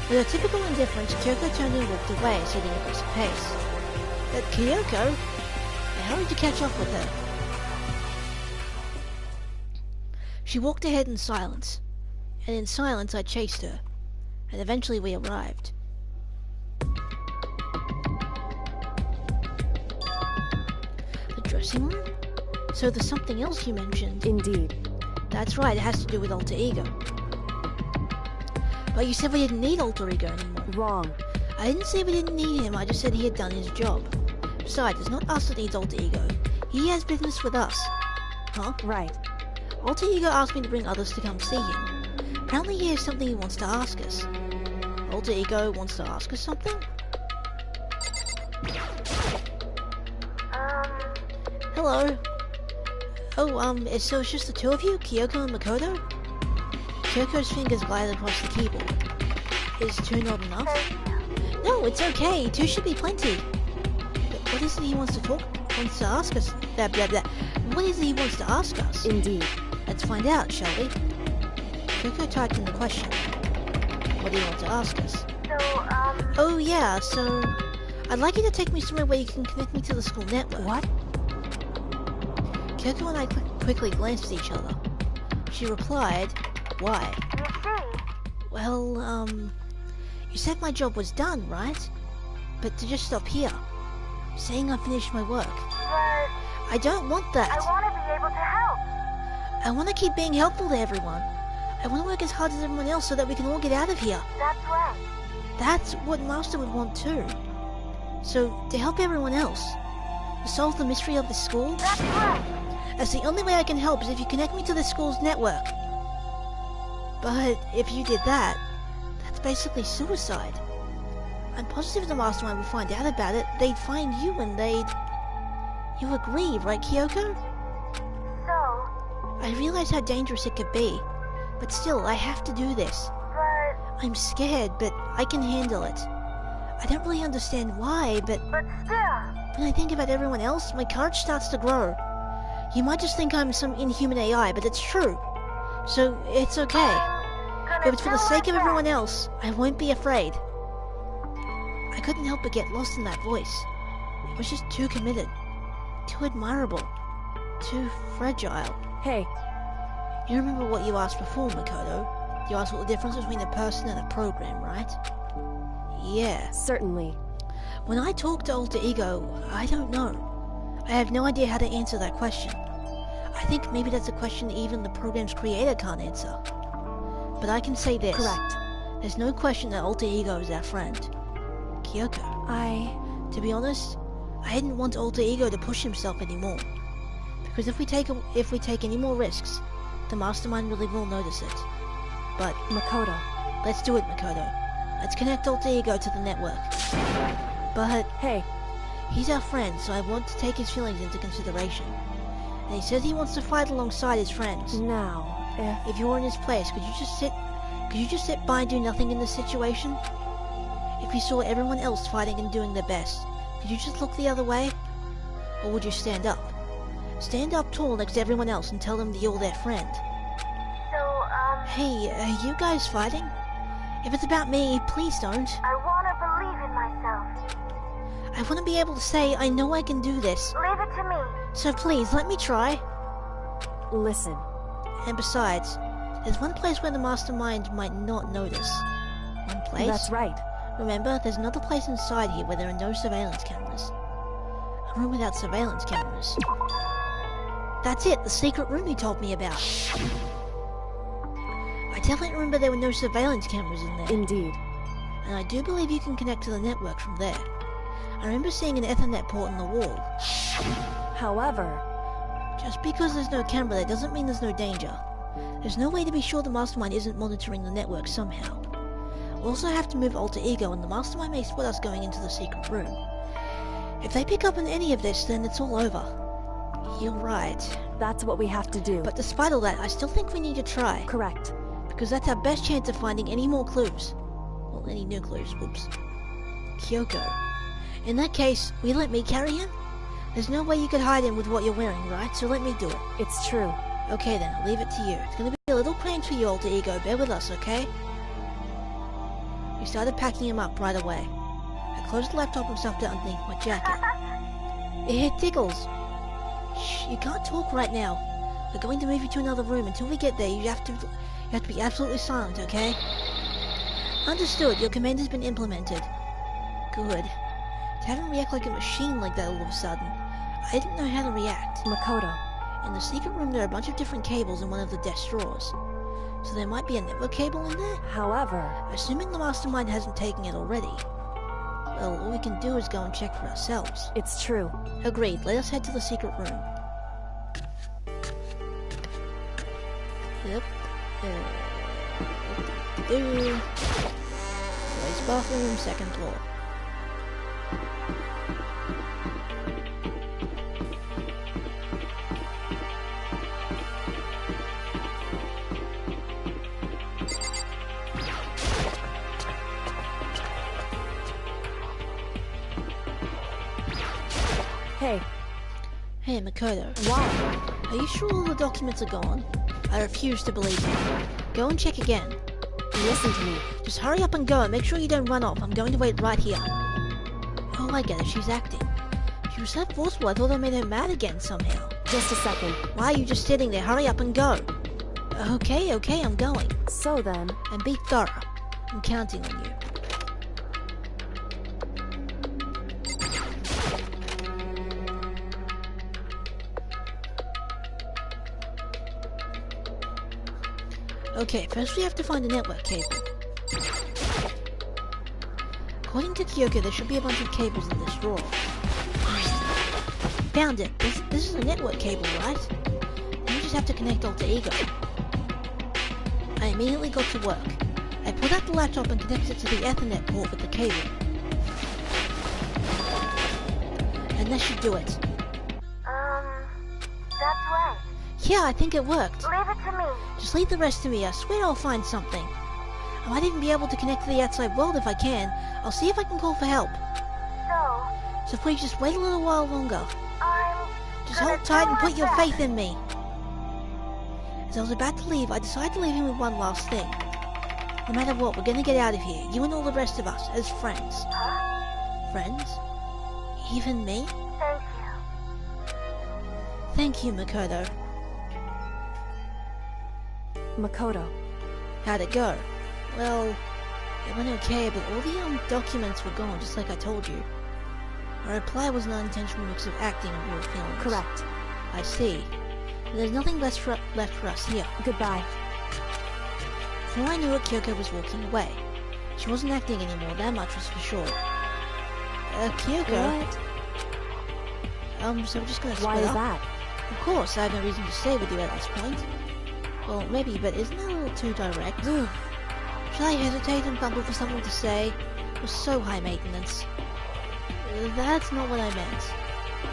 With her typical indifference, Kyoko turned and walked away, setting a brisk pace. But Kyoko? How did you catch up with her? She walked ahead in silence, and in silence I chased her, and eventually we arrived. The dressing room? So there's something else you mentioned. Indeed. That's right, it has to do with Alter Ego. But you said we didn't need Alter Ego anymore. Wrong. I didn't say we didn't need him, I just said he had done his job. Besides, it's not us that needs Alter Ego. He has business with us. Huh? Right. Alter Ego asked me to bring others to come see him. Apparently he has something he wants to ask us. Alter Ego wants to ask us something? Hello? Oh, so it's just the two of you? Kyoko and Makoto? Kyoko's fingers glided across the keyboard. Is two not enough? No, it's okay. Two should be plenty. What is it he wants to ask us? What is it he wants to ask us? Indeed. Let's find out, shall we? Kyoko typed in the question. What do you want to ask us? Oh yeah, so... I'd like you to take me somewhere where you can connect me to the school network. What? Kyoko and I quickly glanced at each other. She replied, why? Well, you said my job was done, right? But to just stop here. Saying I finished my work. But... I don't want that. I want to be able to help. I want to keep being helpful to everyone. I want to work as hard as everyone else so that we can all get out of here. That's right. That's what Master would want too. So, to help everyone else, to solve the mystery of the school, That's right. that's the only way I can help is if you connect me to the school's network. But if you did that, that's basically suicide. I'm positive the Mastermind will find out about it, they'd find you and they'd... You agree, right, Kyoko? So... I realize how dangerous it could be, but still, I have to do this. But... I'm scared, but I can handle it. I don't really understand why, but But still... when I think about everyone else, my courage starts to grow. You might just think I'm some inhuman AI, but it's true. So, it's okay. If it's for the sake of everyone else, I won't be afraid. I couldn't help but get lost in that voice. It was just too committed. Too admirable. Too fragile. Hey. You remember what you asked before, Makoto? You asked what the difference between a person and a program, right? Yeah. Certainly. When I talk to Alter Ego, I don't know. I have no idea how to answer that question. I think maybe that's a question even the program's creator can't answer. But I can say this. Correct. There's no question that Alter Ego is our friend. Kyoko. To be honest, I didn't want Alter Ego to push himself anymore. Because if we take any more risks, the Mastermind really will notice it. But Makoto. Let's do it, Makoto. Let's connect Alter Ego to the network. But hey, he's our friend, so I want to take his feelings into consideration. And he says he wants to fight alongside his friends. Now, if you were in his place, could you just sit by and do nothing in this situation? If you saw everyone else fighting and doing their best, could you just look the other way? Or would you stand up? Stand up tall next to everyone else and tell them that you're their friend. Hey, are you guys fighting? If it's about me, please don't. I want to believe in myself. I want to be able to say, I know I can do this. Leave it to me. So please, let me try. Listen. And besides, there's one place where the Mastermind might not notice. One place? That's right. Remember, there's another place inside here where there are no surveillance cameras. A room without surveillance cameras. That's it, the secret room you told me about. I definitely remember there were no surveillance cameras in there. Indeed. And I do believe you can connect to the network from there. I remember seeing an Ethernet port in the wall. However, just because there's no camera there doesn't mean there's no danger. There's no way to be sure the Mastermind isn't monitoring the network somehow. We'll also have to move Alter Ego, and the Mastermind may spot us going into the secret room. If they pick up on any of this, then it's all over. You're right. That's what we have to do. But despite all that, I still think we need to try. Correct. Because that's our best chance of finding any more clues. Well, any new clues, whoops. Kyoko. In that case, will you let me carry him? There's no way you could hide him with what you're wearing, right? So let me do it. It's true. Okay then, I'll leave it to you. It's gonna be a little cramped for you, Alter Ego. Bear with us, okay? We started packing him up right away. I closed the laptop and stuffed it underneath my jacket. It tickles. Shh, you can't talk right now. We're going to move you to another room. Until we get there, you have to be absolutely silent, okay? Understood. Your command has been implemented. Good. To have him react like a machine like that all of a sudden, I didn't know how to react. Makoto. In the secret room, there are a bunch of different cables in one of the desk drawers. So there might be a network cable in there? However, assuming the Mastermind hasn't taken it already, well, all we can do is go and check for ourselves. It's true. Agreed. Let us head to the secret room. Yep. Boys' bathroom, second floor. Hey, Makoto. Why? Are you sure all the documents are gone? I refuse to believe you. Go and check again. Listen to me. Just hurry up and go and make sure you don't run off. I'm going to wait right here. Oh, I get it. She's acting. She was so forceful, I thought I made her mad again somehow. Just a second. Why are you just sitting there? Hurry up and go. Okay, I'm going. So then... And be thorough. I'm counting on you. Okay, first we have to find a network cable. According to Kyoko, there should be a bunch of cables in this drawer. Found it! This is a network cable, right? Then we just have to connect Alter Ego. I immediately got to work. I pulled out the laptop and connected it to the Ethernet port with the cable. And that should do it. That's right. Yeah, I think it worked. Leave it to me. Just leave the rest to me. I swear I'll find something. I might even be able to connect to the outside world if I can. I'll see if I can call for help. So please just wait a little while longer. I'm hold tight and put your faith in me. As I was about to leave, I decided to leave him with one last thing. No matter what, we're gonna get out of here, you and all the rest of us, as friends. Friends? Even me? Thank you. Thank you, Makoto. Makoto. How'd it go? Well, it went okay, but all the documents were gone, just like I told you. My reply was an unintentional mix of acting and real feelings. Correct. I see. There's nothing left for us here. Goodbye. Before I knew it, Kyoko was walking away. She wasn't acting anymore, that much was for sure. Kyoko? What? So we're just gonna split Why is up? that? Of course, I have no reason to stay with you at this point. Well, maybe, but isn't that a little too direct? Should I hesitate and fumble for something to say? It was so high maintenance. That's not what I meant.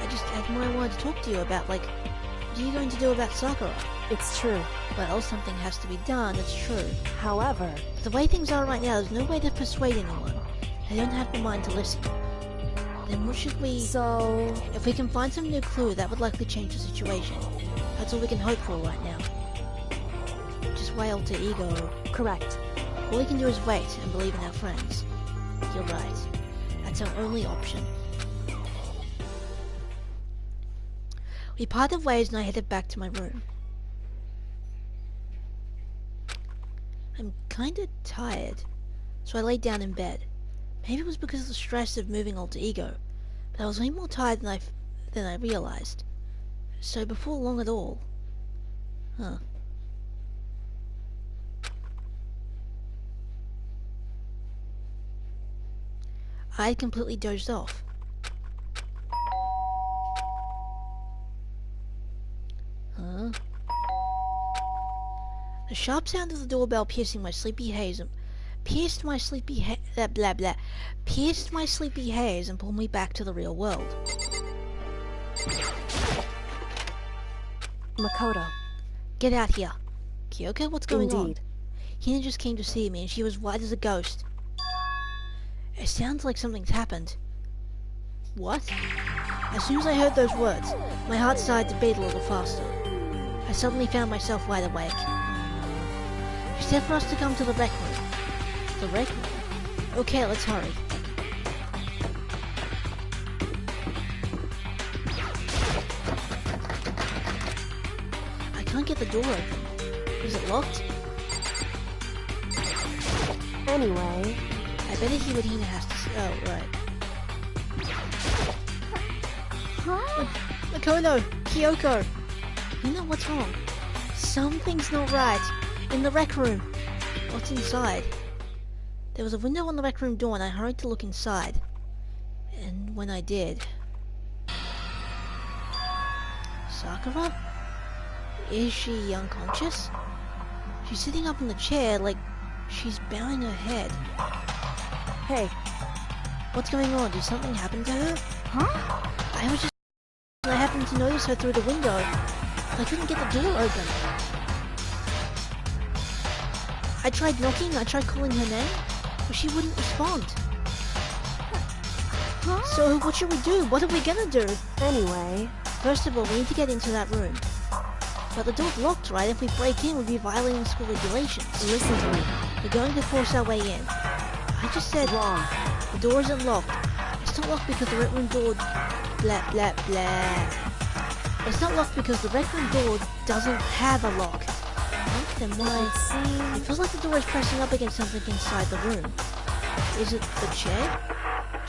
I just had more I wanted to talk to you about, like, what are you going to do about Sakura? It's true. Well, something has to be done, it's true. However, The way things are right now, there's no way to persuade anyone. They don't have the mind to listen. Then what should we... so... If we can find some new clue, that would likely change the situation. That's all we can hope for right now. Just why alter ego? Correct. All we can do is wait and believe in our friends. You're right. That's our only option. We parted ways and I headed back to my room. I'm kinda tired, so I laid down in bed. Maybe it was because of the stress of moving alter ego, but I was way more tired than I realized. So before long at all... Huh. I had completely dozed off. Huh? The sharp sound of the doorbell piercing my sleepy haze pierced my sleepy haze and pulled me back to the real world. Makoto. Get out here. Kyoko, what's going on? Indeed. Hina just came to see me and she was white as a ghost. It sounds like something's happened. What? As soon as I heard those words, my heart started to beat a little faster. I suddenly found myself wide awake. She said for us to come to the rec room. The rec room? Okay, let's hurry. I can't get the door open. Is it locked? Anyway... I better hear what Hina has to say. Oh, right. Huh? Makoto! Kyoko! Hina, what's wrong? Something's not right. In the rec room. What's inside? There was a window on the rec room door and I hurried to look inside. And when I did... Sakura? Is she unconscious? She's sitting up in the chair like she's bowing her head. Hey. What's going on? Did something happen to her? Huh? I was just... I happened to notice her through the window. I couldn't get the door open. I tried knocking, I tried calling her name, but she wouldn't respond. Huh? So what should we do? What are we gonna do? Anyway... First of all, we need to get into that room. But the door's locked, right? If we break in, we'd be violating school regulations. Listen to me. We're going to force our way in. I just said... Wrong. The door isn't locked. It's not locked because the rec room door... Blah, blah, blah. It's not locked because the rec room door doesn't have a lock. Then why... It feels like the door is pressing up against something inside the room. Is it the chair?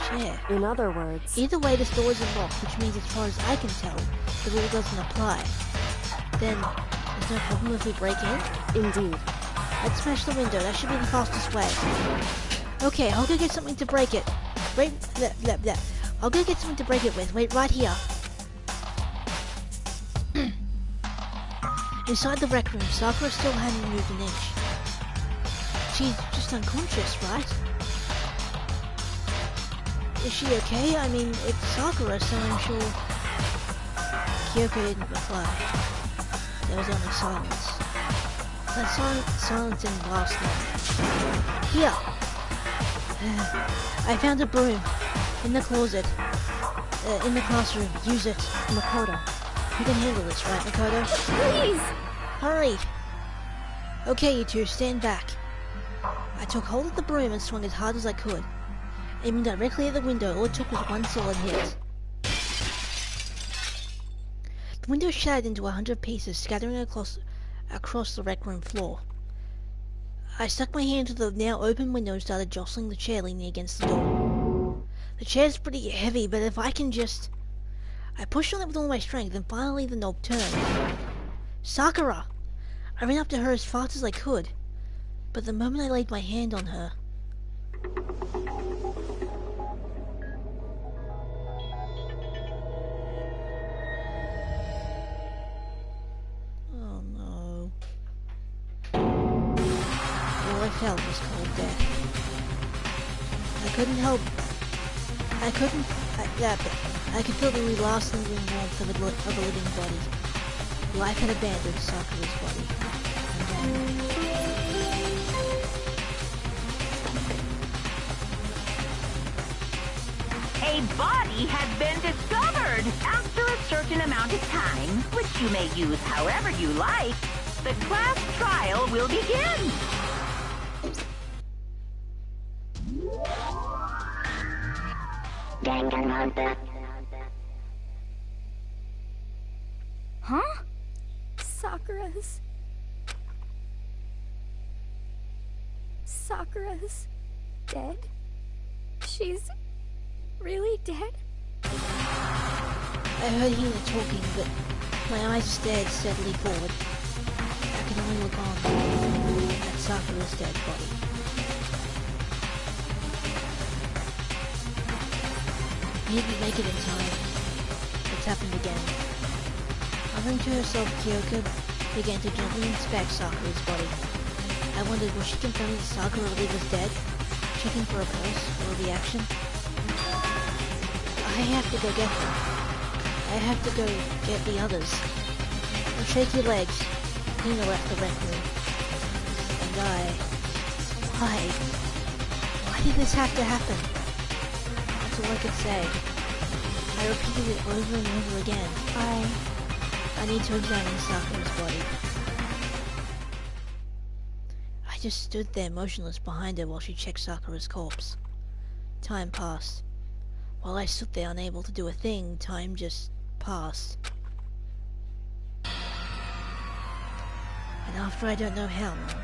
Chair. In other words... Either way, this door isn't locked, which means as far as I can tell, the rule doesn't apply. Then, there's no problem if we break in? Indeed. Let's smash the window, that should be the fastest way. Okay, I'll go get something to break it. Wait, I'll go get something to break it with. Wait, right here. Inside the rec room, Sakura still hadn't moved an inch. She's just unconscious, right? Is she okay? I mean, it's Sakura, so I'm sure... Kyoko didn't reply. There was only silence. That silence didn't last long. Here! I found a broom. In the closet. In the classroom. Use it. Makoto. You can handle this, right, Makoto? Please! Hurry! Okay, you two, stand back. I took hold of the broom and swung as hard as I could. Aiming directly at the window, all it took was one solid hit. The window shattered into 100 pieces, scattering across the rec room floor. I stuck my hand to the now open window and started jostling the chair leaning against the door. The chair's pretty heavy, but if I can just... I pushed on it with all my strength, and finally the knob turned. Sakura! I ran up to her as fast as I could, but the moment I laid my hand on her... Oh no. All I felt was cold death. I couldn't help... I could feel the last lingering warmth of a living body. Life had abandoned Sakura's body. A body has been discovered! After a certain amount of time, which you may use however you like, the class trial will begin! Danganronpa. Huh? Sakura's dead? She's really dead? I heard Hina talking, but my eyes stared steadily forward. I could only look on at Sakura's dead body. I didn't make it in time. It's happened again. Hovering to herself, Kyoko began to gently inspect Sakura's body. I wondered, was she confirming that Sakura really was dead? Checking for a pulse or a reaction? I have to go get them. I have to go get the others. Well, shake your legs. Hina left the rec room. And why did this have to happen? That's all I could say. I repeated it over and over again. I need to examine Sakura's body. I just stood there motionless behind her while she checked Sakura's corpse. Time passed. While I stood there unable to do a thing, time just passed. And after I don't know how long,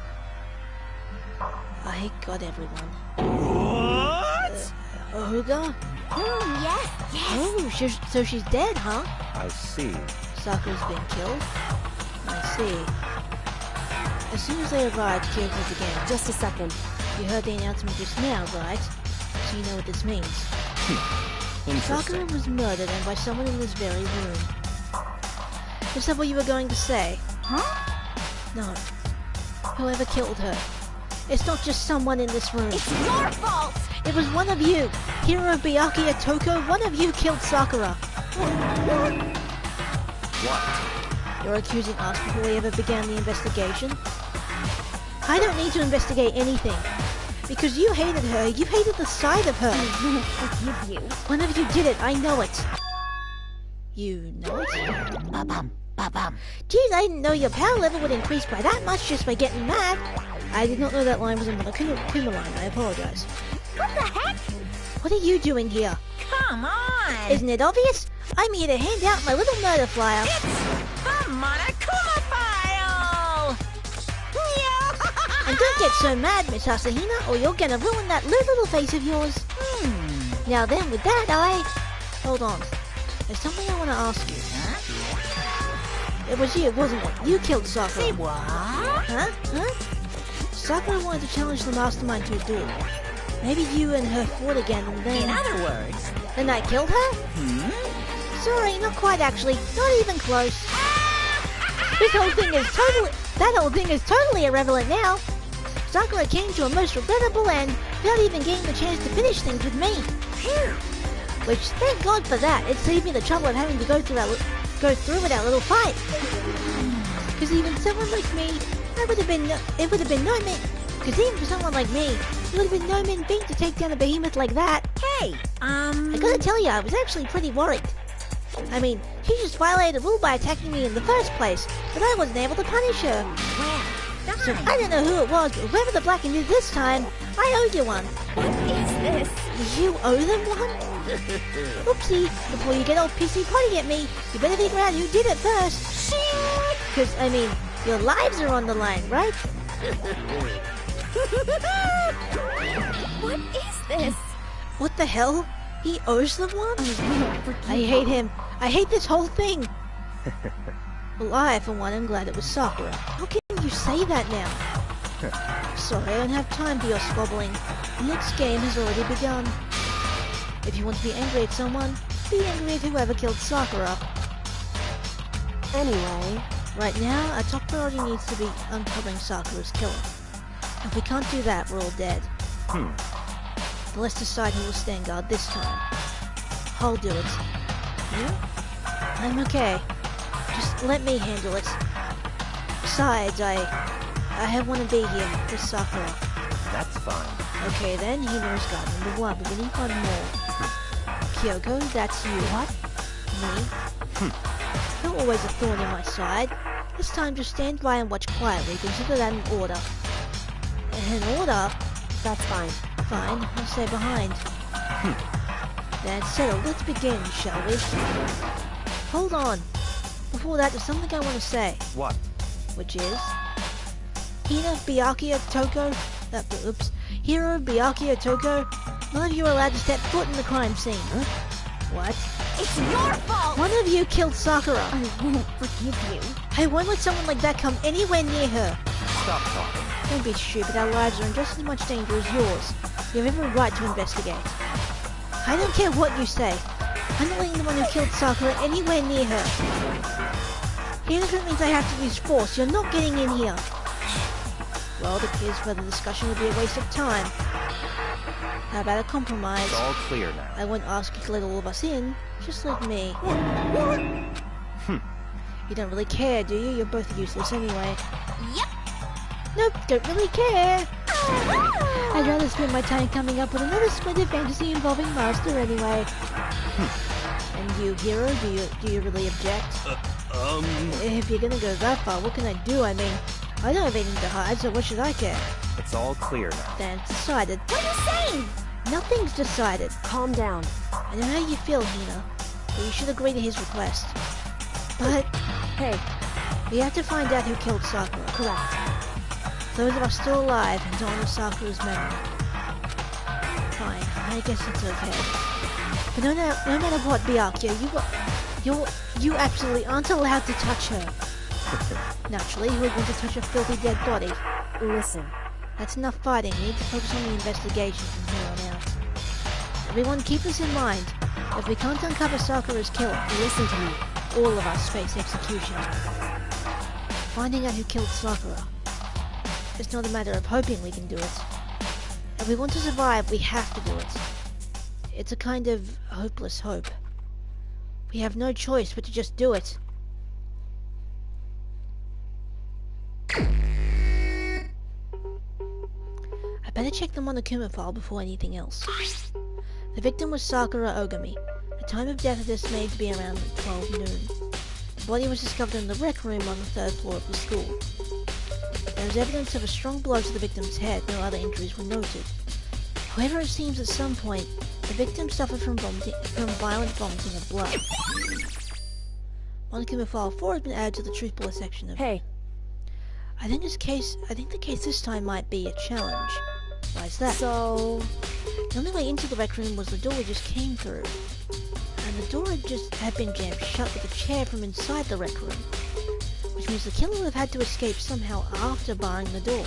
I got everyone. What? Oga? Yes. Oh, so she's dead, huh? I see. Sakura's been killed? I see. As soon as they arrived, Kyoko began. Just a second. You heard the announcement just now, right? So you know what this means. Sakura Interesting. was murdered, and by someone in this very room. Is that what you were going to say? Huh? No. Whoever killed her. It's not just someone in this room. It's your fault! It was one of you! Hero of Byakuya Toko, one of you killed Sakura! What? You're accusing us before we ever began the investigation? I don't need to investigate anything. Because you hated her, you hated the sight of her! Forgive you. One of you did it, I know it! You know it? Geez, I didn't know your power level would increase by that much just by getting mad! I did not know that line was a Monokuma line, I apologize. What the heck? What are you doing here? Come on! Isn't it obvious? I'm here to hand out my little murder flyer. It's the Monokuma file! And don't get so mad, Miss Asahina, or you're gonna ruin that little face of yours. Now then, with that, Hold on. There's something I want to ask you. It was you, wasn't it? You killed Sakura. Say what? Huh? Sakura wanted to challenge the mastermind to a duel. Maybe you and her fought again and then... In other words... Then I killed her? Sorry, not quite actually. Not even close. That whole thing is totally irrelevant now. Sakura came to a most regrettable end without even getting the chance to finish things with me. Phew. Which, thank God for that. It saved me the trouble of having to go through with that little fight. Because even someone like me, it would have been no mean. Because even for someone like me, it would have been no mean feat to take down a behemoth like that. Hey, I gotta tell you, I was actually pretty worried. I mean, She just violated the rule by attacking me in the first place, but I wasn't able to punish her. Well, So I don't know who it was, but whoever the Blacken did this time, I owe you one. What is this? You owe them one? Oopsie, before you get all pissy potty at me, you better figure out who did it first. Because, I mean, your lives are on the line, right? What is this? What the hell? He owes them one? I hate him. I hate this whole thing. Well, I, for one, am glad it was Sakura. How can you say that now? Sorry, I don't have time for your squabbling. The next game has already begun. If you want to be angry at someone, be angry at whoever killed Sakura. Anyway, Right now, our top priority needs to be uncovering Sakura's killer. If we can't do that, we're all dead. So let's decide who will stand guard this time. I'll do it. You? I'm okay. Just let me handle it. Besides, I have one to be here with Sakura. That's fine. Okay then, he knows guard number one, but we need one more. Kyoko, that's you. What? Me? You're always a thorn in my side. This time just stand by and watch quietly. Consider that an order. An order? that's fine. Fine, I'll stay behind. That's settled. Let's begin, shall we? Hold on. Before that, there's something I want to say. What? Which is... Hina, Byakuya, Toko... oops. Hiro, Byakuya, Toko... None of you are allowed to step foot in the crime scene. Huh? What? It's your fault! One of you killed Sakura. I won't forgive you. I won't let someone like that come anywhere near her. Stop talking. Don't be stupid. Our lives are in just as much danger as yours. You have every right to investigate. I don't care what you say. I'm not letting the one who killed Sakura anywhere near her. Even if it means I have to use force, you're not getting in here. Well, it appears further discussion would be a waste of time. How about a compromise? It's all clear now. I won't ask you to let all of us in. Just let me. You don't really care, do you? You're both useless anyway. Yep. Nope, don't really care. I'd rather spend my time coming up with another splendid fantasy involving Master anyway. And you, Hero, do you really object? If you're gonna go that far, what can I do? I mean, I don't have anything to hide, so what should I care? It's all clear now. Then it's decided. What are you saying? Nothing's decided. Calm down. I know how you feel, Hina, but you should agree to his request. But Hey, we have to find out who killed Sakura. correct. Those of us still alive and to honor Sakura's memory. Fine, I guess it's okay. But no matter what, Byakuya, you absolutely aren't allowed to touch her. Naturally, who would want to touch a filthy dead body? Listen, That's enough fighting. We need to focus on the investigation from here on out. Everyone, keep this in mind. If we can't uncover Sakura's killer, listen to me. all of us face execution. Finding out who killed Sakura. It's not a matter of hoping we can do it. If we want to survive, we have to do it. It's a kind of hopeless hope. We have no choice but to just do it. I better check the Monokuma file before anything else. The victim was Sakura Ogami. The time of death is estimated to be around 12 noon. The body was discovered in the rec room on the 3rd floor of the school. There is evidence of a strong blow to the victim's head. No other injuries were noted. However, it seems at some point the victim suffered from violent vomiting of blood. Monokuma file 4 has been added to the truth bullet section of... Hey, I think the case this time might be a challenge. Why is that? so... The only way into the rec room was the door we just came through. And the door had been jammed shut with a chair from inside the rec room. Which means the killer would have had to escape somehow after barring the door.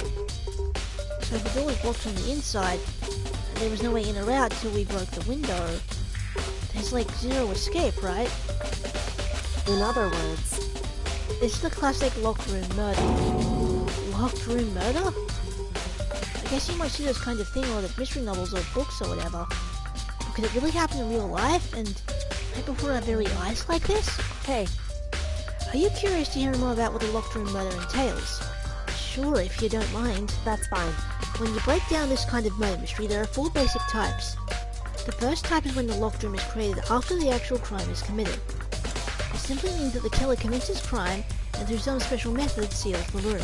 So if the door was locked from the inside, and there was no way in or out till we broke the window, there's like zero escape, right? in other words, This is the classic locked room murder. Locked room murder? I guess you might see this kind of thing in a lot of mystery novels or books or whatever. But could it really happen in real life, and right before our very eyes like this? hey, Are you curious to hear more about what the locked room murder entails? Sure, if you don't mind. that's fine. When you break down this kind of murder mystery, there are 4 basic types. The first type is when the locked room is created after the actual crime is committed. The simply means that the killer commits his crime and through some special method seals the room.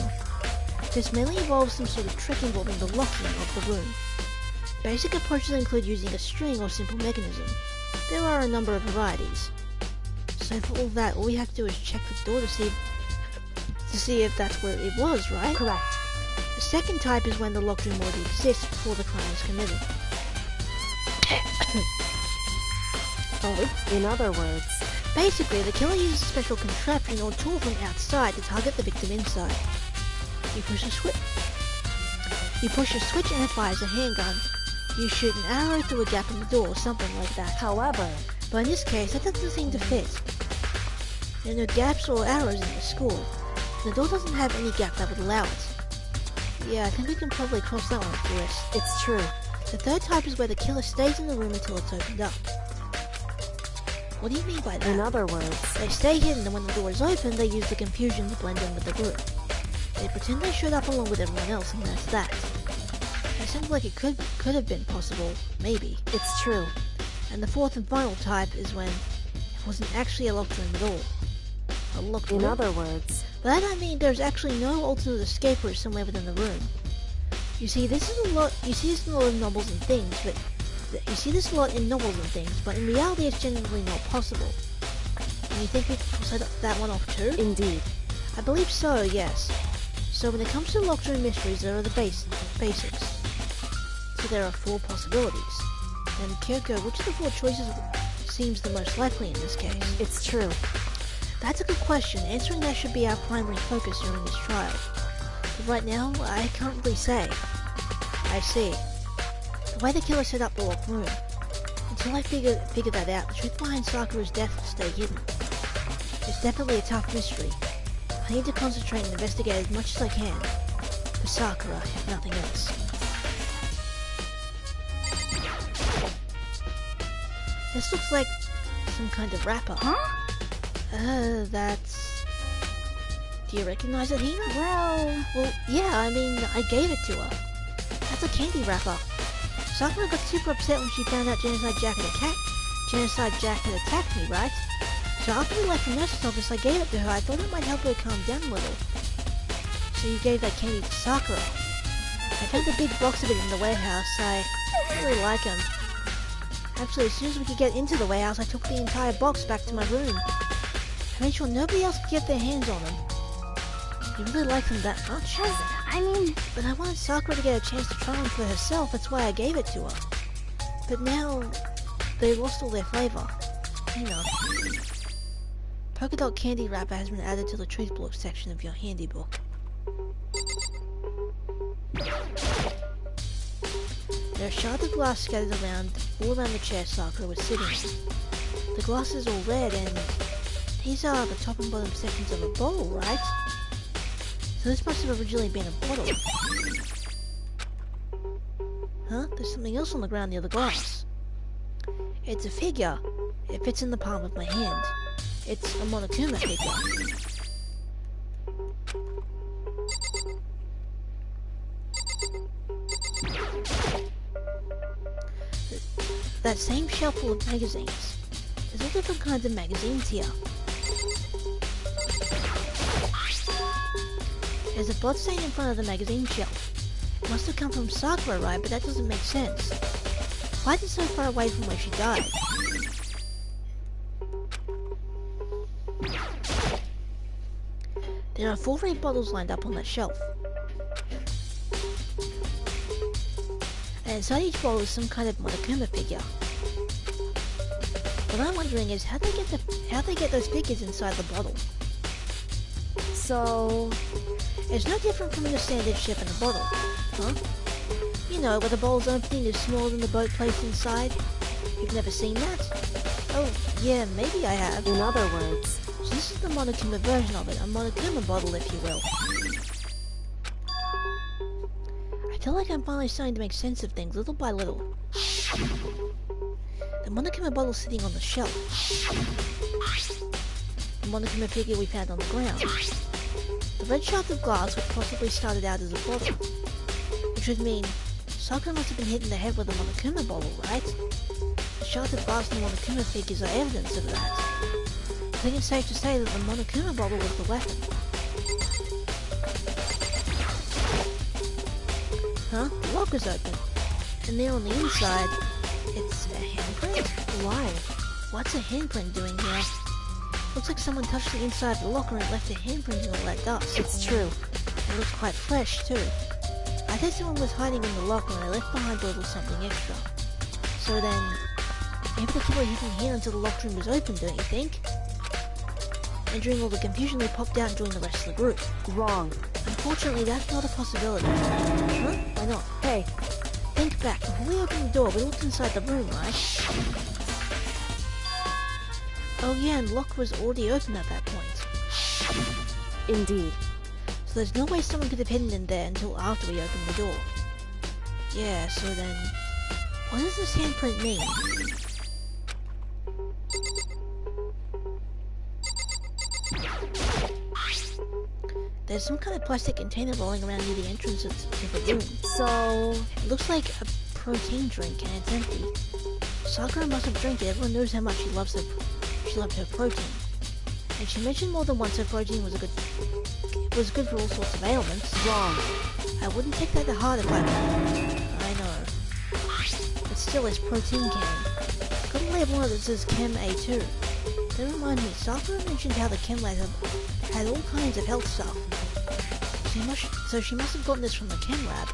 This mainly involves some sort of trick involving the locking of the room. Basic approaches include using a string or simple mechanism. There are a number of varieties. So for all that, all we have to do is check the door to see if that's where it was, right? Correct. The second type is when the locked room already exists before the crime is committed. In other words, basically, the killer uses a special contraption or tool from outside to target the victim inside. You push a switch and it fires a handgun. You shoot an arrow through a gap in the door or something like that. However, but in this case, that doesn't seem to fit. There are no gaps or arrows in the school. The door doesn't have any gap that would allow it. Yeah, I think we can probably cross that one off the list. it's true. The third type is where the killer stays in the room until it's opened up. What do you mean by that? In other words, They stay hidden and when the door is open, they use the confusion to blend in with the group. They pretend they showed up along with everyone else and that's that. It sounds like it could have been possible, maybe. it's true. And the fourth and final type is when it wasn't actually a locked room at all. A locked room? In other words, By that I mean there's actually no alternate escape route somewhere within the room. You see, this is a lot. You see this in a lot of novels and things, but in reality it's generally not possible. And you think we can set that one off too? indeed. I believe so, yes. So when it comes to locked room mysteries, there are the basics. So there are 4 possibilities. And Kyoko, which of the 4 choices seems the most likely in this case? It's true. That's a good question. Answering that should be our primary focus during this trial. But right now, I can't really say. I see. The way the killer set up the locked room. Until I figure that out, the truth behind Sakura's death will stay hidden. It's definitely a tough mystery. I need to concentrate and investigate as much as I can. For Sakura, if nothing else. This looks like some kind of wrapper. Huh? That's... Do you recognize it, Hina? Well, yeah, I mean, I gave it to her. That's a candy wrapper. Sakura got super upset when she found out Genocide Jack had attacked me, right? So after we left the nurse's office, I gave it to her. I thought it might help her calm down a little. So you gave that candy to Sakura. I found a big box of it in the warehouse. I really like them. Actually, as soon as we could get into the warehouse, I took the entire box back to my room. I made sure nobody else could get their hands on them. You really like them that much? But I wanted Sakura to get a chance to try them for herself, that's why I gave it to her. But now, they lost all their flavor. You know. Polka dot candy wrapper has been added to the truth book section of your handy book. There are shards of glass scattered all around the chair Sakura was sitting in. The glass is all red and these are the top and bottom sections of a bottle, right? So this must have originally been a bottle. Huh? There's something else on the ground near the glass. It's a figure. It fits in the palm of my hand. It's a Monokuma figure. That same shelf full of magazines. There's all different kinds of magazines here. There's a blood stain in front of the magazine shelf. It must have come from Sakura, right? But that doesn't make sense. Why is it so far away from where she died? There are 4 red bottles lined up on that shelf. And inside each bottle is some kind of Monokuma figure. What I'm wondering is how they get those figures inside the bottle. So... It's no different from your standard ship in a bottle, huh? You know, where the bowl's opening is smaller than the boat placed inside. You've never seen that? Oh, yeah, maybe I have. In other words... So this is the Monokuma version of it, a Monokuma bottle, if you will. I feel like I'm finally starting to make sense of things, little by little. The Monokuma bottle sitting on the shelf. The Monokuma figure we found on the ground. The red shard of glass which possibly started out as a bottle. Which would mean Sakura must have been hit in the head with a Monokuma bottle, right? The shards of glass and the Monokuma figures are evidence of that. think it's safe to say that the Monokuma bottle was the weapon. Huh? The lock is open. And there on the inside, it's a handprint? Why? What's a handprint doing here? Looks like someone touched the inside of the locker and left a handprint in all that dust. It's true. It looks quite fresh, too. I think someone was hiding in the locker and I left behind a little something extra. So then, maybe the killer hidden here until the locked room was open, don't you think? And during all the confusion they popped out and joined the rest of the group. Wrong. Unfortunately, that's not a possibility. Huh? Why not? Hey. Think back. Before we opened the door, we looked inside the room, right? Oh yeah, and the lock was already open at that point. Indeed. So there's no way someone could have hidden in there until after we opened the door. Yeah, so then... what does this handprint mean? There's some kind of plastic container rolling around near the entrance to the room. So... it looks like a protein drink and it's empty. Sakura must have drank it. Everyone knows how much she loved her protein. And she mentioned more than once her protein was good for all sorts of ailments. Wrong. I wouldn't take that to heart if I know. But still, it's protein can. Got a label on it that says Chem A2. That reminds me, Sakura mentioned how the Chem lab had all kinds of health stuff. So she must have gotten this from the Chem lab.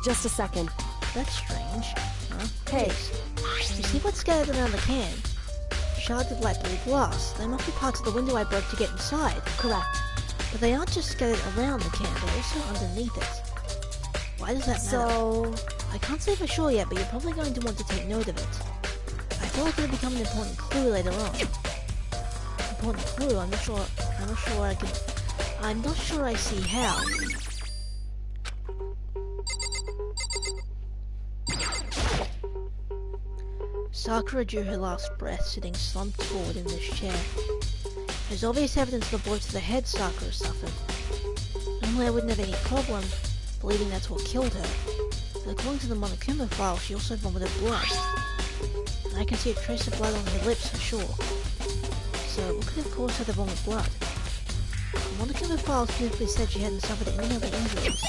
Just a second. That's strange. Huh? Hey. You see what's scattered around the can? Shards of black blue glass. They must be parts of the window I broke to get inside. Correct. But they aren't just scattered around the can, they're also underneath it. Why does that matter? So... I can't say for sure yet, but you're probably going to want to take note of it. I feel like it'll become an important clue later on. Important clue? I'm not sure I see how. Sakura drew her last breath, sitting slumped forward in this chair. There's obvious evidence of the blow to the head Sakura suffered. Normally I wouldn't have any problem believing that's what killed her, but according to the Monokuma file, she also vomited blood. And I can see a trace of blood on her lips for sure. So what could have caused her to vomit blood? The Monokuma file specifically said she hadn't suffered any other injuries.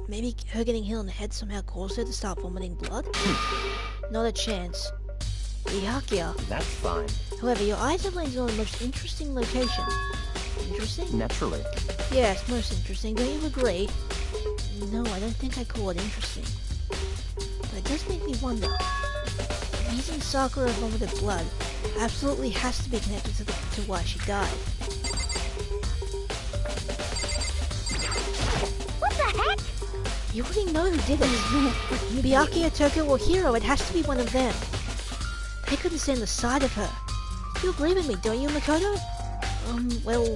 Maybe her getting hit on the head somehow caused her to start vomiting blood? Not a chance. Byakuya. That's fine. However, your eyes have landed on the most interesting location. Interesting? Naturally. Yes, most interesting. Don't you agree? No, I don't think I call it interesting. But it does make me wonder. The reason Sakura vomited blood absolutely has to be connected to why she died. What the heck? You already know who did it. Byakuya, Toko, or Hiro. It has to be one of them. They couldn't stand the sight of her. You agree with me, don't you, Makoto? Well,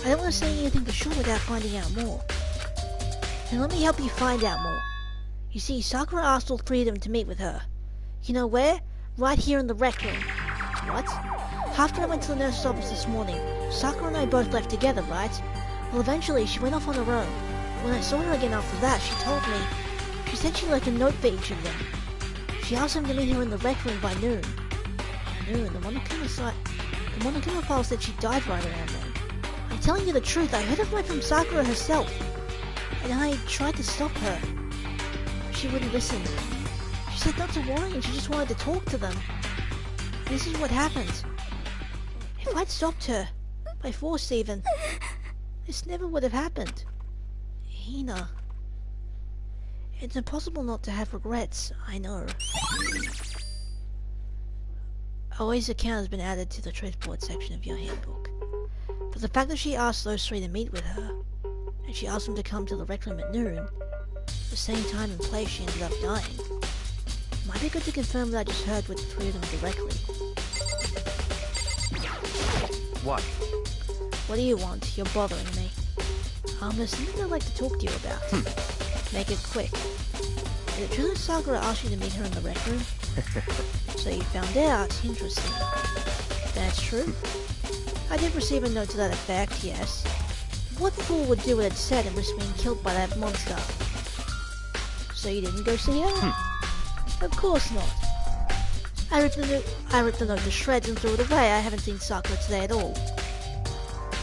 I don't want to say anything for sure without finding out more. Then let me help you find out more. You see, Sakura asked all three of them to meet with her. You know where? Right here in the rec room. What? After I went to the nurse's office this morning, Sakura and I both left together, right? Well, eventually, she went off on her own. When I saw her again after that, she told me... She said she left a note for each of them. She asked them to meet her in the rec room by noon. Noon? The Monokuma file said she died right around then. I'm telling you the truth, I heard it right from Sakura herself. And I tried to stop her. She wouldn't listen. She said not to worry and she just wanted to talk to them. This is what happened. If I'd stopped her, by force even, this never would have happened. Hina. It's impossible not to have regrets, I know. Always account has been added to the transport section of your handbook. But the fact that she asked those three to meet with her, and she asked them to come to the rec room at noon, the same time and place she ended up dying, might be good to confirm that I just heard with the three of them directly. What? What do you want? You're bothering me. There's something I'd like to talk to you about. Make it quick. Is it true that Sakura asked you to meet her in the rec room? So you found out? Interesting. That's true. I did receive a note to that effect, yes. What fool would do what it said and risk being killed by that monster? So you didn't go see her? Of course not. I ripped the note to shreds and threw it away. I haven't seen Sakura today at all.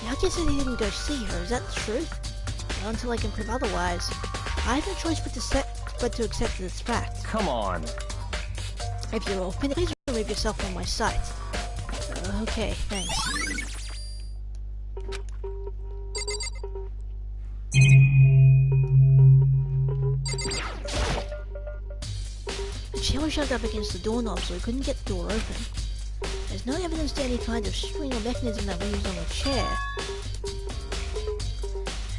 Naoki said he didn't go see her. Is that the truth? Not until I can prove otherwise. I have no choice but to accept this fact. Come on. If you're all finished, please remove yourself from my sight. Okay, thanks. The chair was shoved up against the doorknob, so we couldn't get the door open. There's no evidence to any kind of string or mechanism that we used on the chair.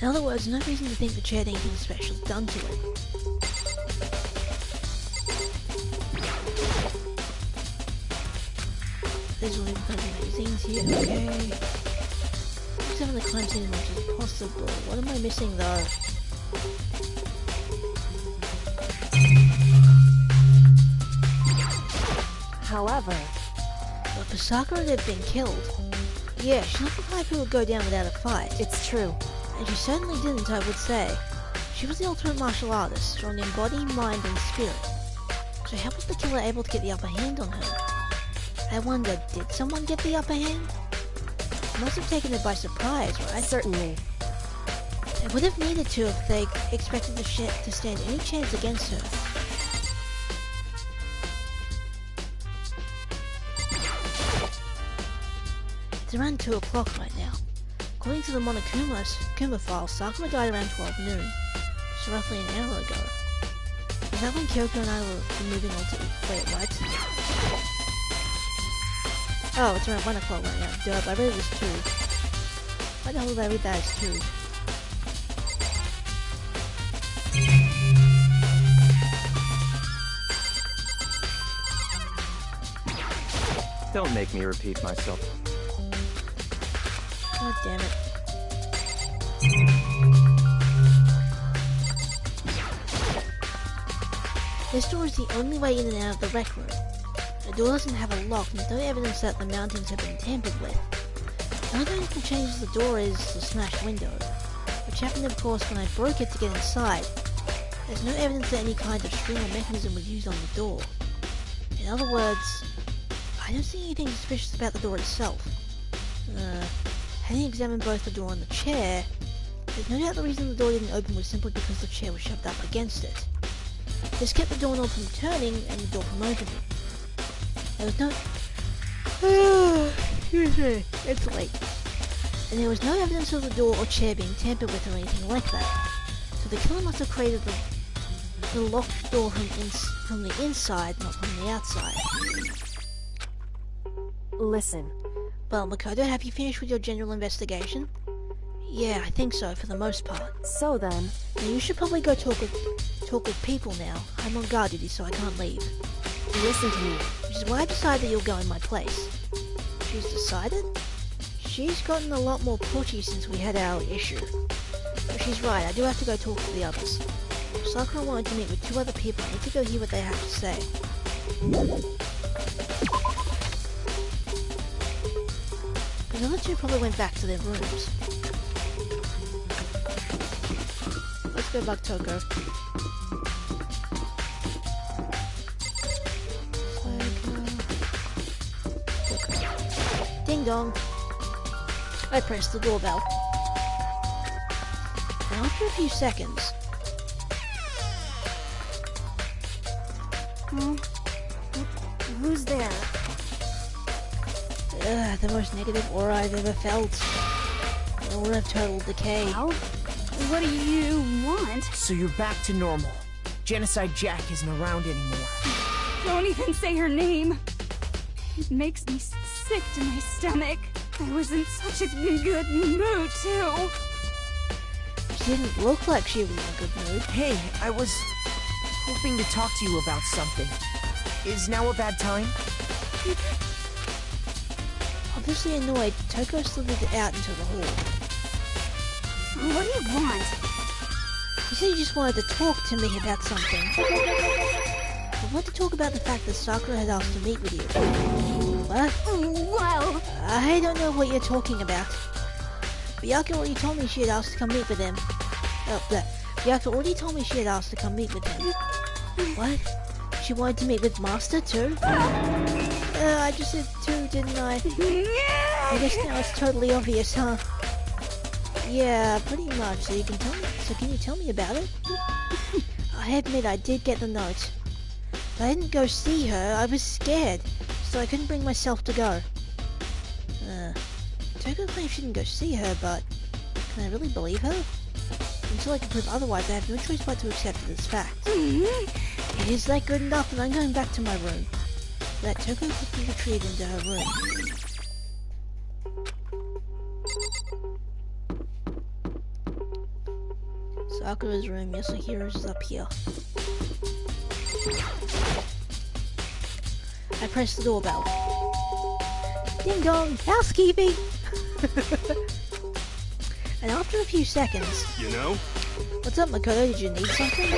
In other words, no reason to think the chair had anything special done to it. There's all the magazines here, okay. Examine the crime scene as much as possible. What am I missing though? However, But for Sakura to have been killed, yeah, she's not the type who would go down without a fight. it's true. And she certainly didn't, I would say. She was the ultimate martial artist, strong in body, mind, and spirit. So how was the killer able to get the upper hand on her? I wonder, did someone get the upper hand? It must have taken her by surprise, right? Certainly. They would have needed to if they expected to stand any chance against her. It's around 2 o'clock right now. According to the Monokuma file, Sakura died around 12 noon, so roughly an hour ago. Is that when Kyoko and I were moving on to... Wait, what? Oh, it's around 1 o'clock right now. Duh, I read it was 2. Why the hell did I read that as 2? Don't make me repeat myself. God damn it. This door is the only way in and out of the rec room. The door doesn't have a lock and there's no evidence that the mountings have been tampered with. The only thing that changes the door is the smashed window, which happened of course when I broke it to get inside. There's no evidence that any kind of string or mechanism was used on the door. In other words, I don't see anything suspicious about the door itself. Having examined both the door and the chair, there's no doubt the reason the door didn't open was simply because the chair was shoved up against it. This kept the doorknob from turning and the door from opening. There was no... Excuse me, it's late. And there was no evidence of the door or chair being tampered with or anything like that. So the killer must have created the locked door from the inside, not from the outside. Listen. Well, Makoto, have you finished with your general investigation? Yeah, I think so, for the most part. So then... Now you should probably go talk with people now. I'm on guard duty, so I can't leave. Listen to me. Which is why I decided you'll go in my place. She's decided? She's gotten a lot more pushy since we had our issue. But she's right, I do have to go talk to the others. Sakura wanted to meet with 2 other people. I need to go hear what they have to say. The other 2 probably went back to their rooms. Let's go back, Toko. Ding dong. I pressed the doorbell. And after a few seconds... Who's there? The most negative aura I've ever felt. An aura of total decay. Well, what do you want? So you're back to normal. Genocide Jack isn't around anymore. Don't even say her name. It makes me sick to my stomach. I was in such a good mood, too. She didn't look like she was in a good mood. Hey, I was hoping to talk to you about something. Is now a bad time? Obviously annoyed, Toko slithered out into the hall. What do you want? He said he just wanted to talk to me about something. I wanted to talk about the fact that Sakura had asked to meet with you. What? Well... I don't know what you're talking about. Byakuya already told me she had asked to come meet with him. Byakuya already told me she had asked to come meet with him. What? She wanted to meet with Master too. I just said two, didn't I? I guess now it's totally obvious, huh? Yeah, pretty much. So can you tell me about it? I admit I did get the note. But I didn't go see her. I was scared, so I couldn't bring myself to go. Toko claims she didn't go see her, but can I really believe her? Until I can prove otherwise, I have no choice but to accept it as fact. It is that good enough, and I'm going back to my room. Let Toko quickly retreat into her room. Sakura's room. Yasuhiro's is up here. I press the doorbell. Ding dong, housekeeping! And after a few seconds... You know? What's up, Makoto? Did you need something?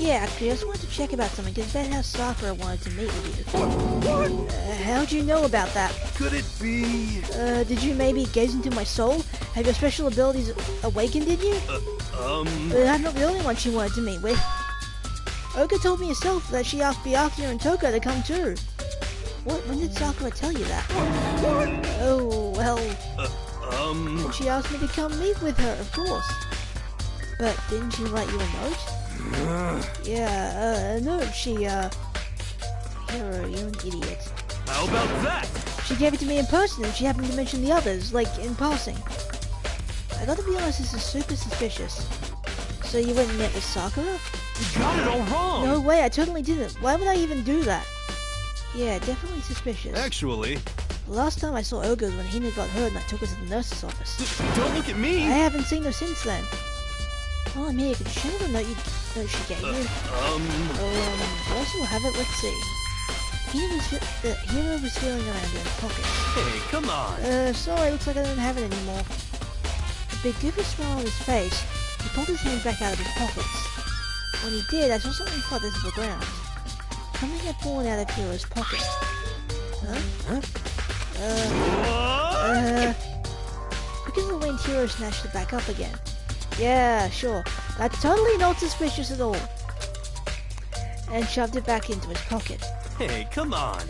Yeah, actually, I just wanted to check about something, because Ben House Sakura wanted to meet with you. What? How'd you know about that? Could it be... Did you maybe gaze into my soul? Have your special abilities awakened in you? I'm not the only one she wanted to meet with. Oka told me herself that she asked Byakuya and Toko to come too. What? When did Sakura tell you that? What? Oh, well... And she asked me to come meet with her, of course. But didn't she write you a note? Yeah, a note. Hero, you're an idiot. How about that? She gave it to me in person and she happened to mention the others, like, in passing. I gotta be honest, this is super suspicious. So you went and met with Sakura? You got it all wrong! No way, I totally didn't. Why would I even do that? Yeah, definitely suspicious. Actually... The last time I saw Oga was when Hina got hurt and I took her to the nurse's office. Don't look at me! I haven't seen her since then. Well, I'm here. Could you show me the note she gave you? Also have it. Let's see. Hina was feeling around in his pockets. Hey, come on! Sorry, looks like I don't have it anymore. A big goofy smile on his face, he pulled his hand back out of his pockets. When he did, I saw something flutter to the ground. Something had fallen out of Hiro's pocket. Huh? Because of the wind, Hiro snatched it back up again. Yeah, sure. That's totally not suspicious at all. And shoved it back into his pocket. Hey, come on.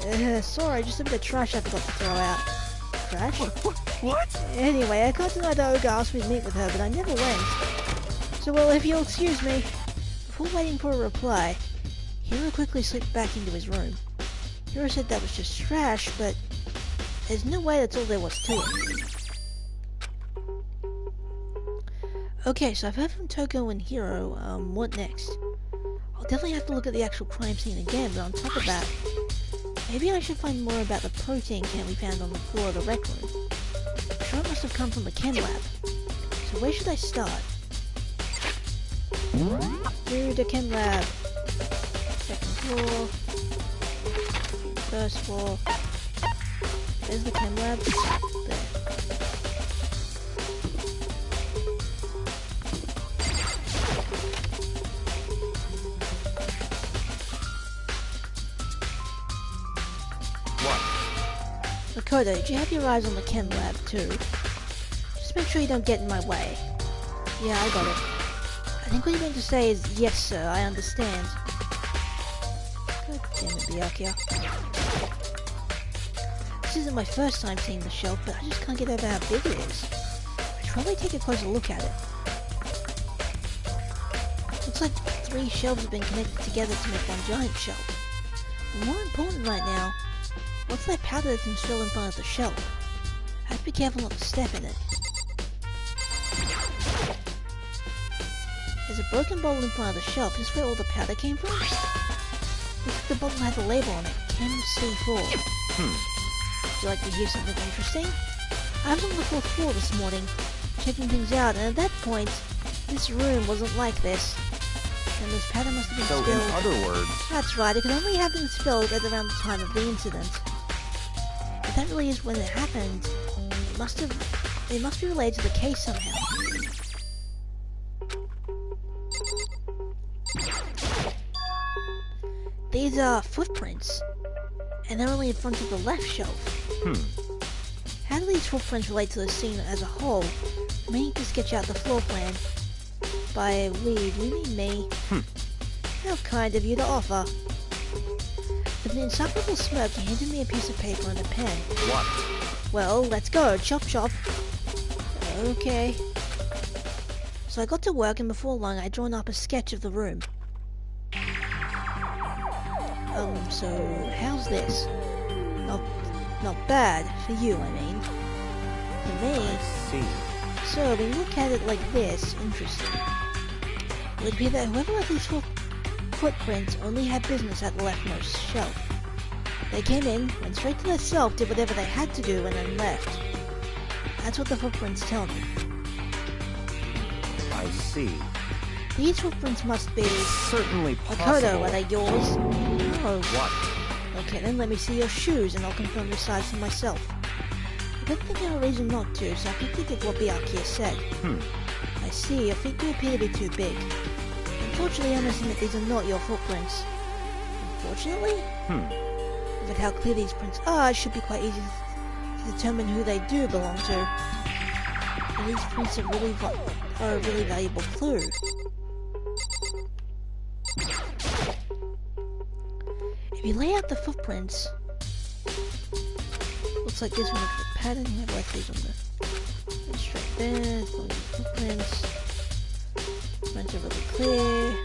Sorry, just a bit of trash I forgot to throw out. Trash? What? Anyway, I can't deny that Oga asked me to meet with her, but I never went. So, well, if you'll excuse me. Before waiting for a reply, Hiro quickly slipped back into his room. Hiro said that was just trash, but there's no way that's all there was to it. Okay, so I've heard from Toko and Hiro. What next? I'll definitely have to look at the actual crime scene again, but on top of that, maybe I should find more about the protein can we found on the floor of the rec room. I'm sure it must have come from the chem lab. So where should I start? Through the chem lab. Second floor. First floor. There's the chem lab. There. Makoto, did you have your eyes on the chem lab too? Just make sure you don't get in my way. Yeah, I got it. I think what you meant to say is, yes sir, I understand. God damn it, Byakuya. This isn't my first time seeing the shelf, but I just can't get over how big it is. I should probably take a closer look at it. Looks like 3 shelves have been connected together to make one giant shelf. But more important right now, what's that powder that's installed in front of the shelf? I have to be careful not to step in it. There's a broken bottle in front of the shelf. Is this where all the powder came from? Looks like the bottle had the label on it. Chem C4. Would you like to hear something interesting? I was on the 4th floor this morning, checking things out, and at that point, this room wasn't like this. And this powder must have been spilled. So, in other words... That's right, it could only have been spilled at around the time of the incident. If that really is when it happened, it must be related to the case somehow. These are footprints, and they're only in front of the left shelf. How do these footprints relate to the scene as a whole? I may need to sketch out the floor plan. By we, do you mean me? How kind of you to offer. With an insufferable smirk, he handed me a piece of paper and a pen. What? Well, let's go. Chop chop. Okay. So I got to work, and before long I'd drawn up a sketch of the room. So how's this? Not bad. For you, I mean. For me... I see. So, when you look at it like this, interesting. It would appear that whoever left these footprints only had business at the leftmost shelf. They came in, went straight to their shelf, did whatever they had to do, and then left. That's what the footprints tell me. I see. These footprints must be... Certainly possible. Makoto, are they yours? No. What? Okay, then let me see your shoes, and I'll confirm the size for myself. I don't think I have a reason not to, so I quickly did what Byakuya said. I see, your feet do appear to be too big. Unfortunately, I must admit these are not your footprints. Unfortunately? With how clear these prints are, it should be quite easy to determine who they do belong to. And these prints are a really valuable clue. If you lay out the footprints, looks like this one with the pattern. How do I see on the straight there? It's only the footprints. Prints are really clear.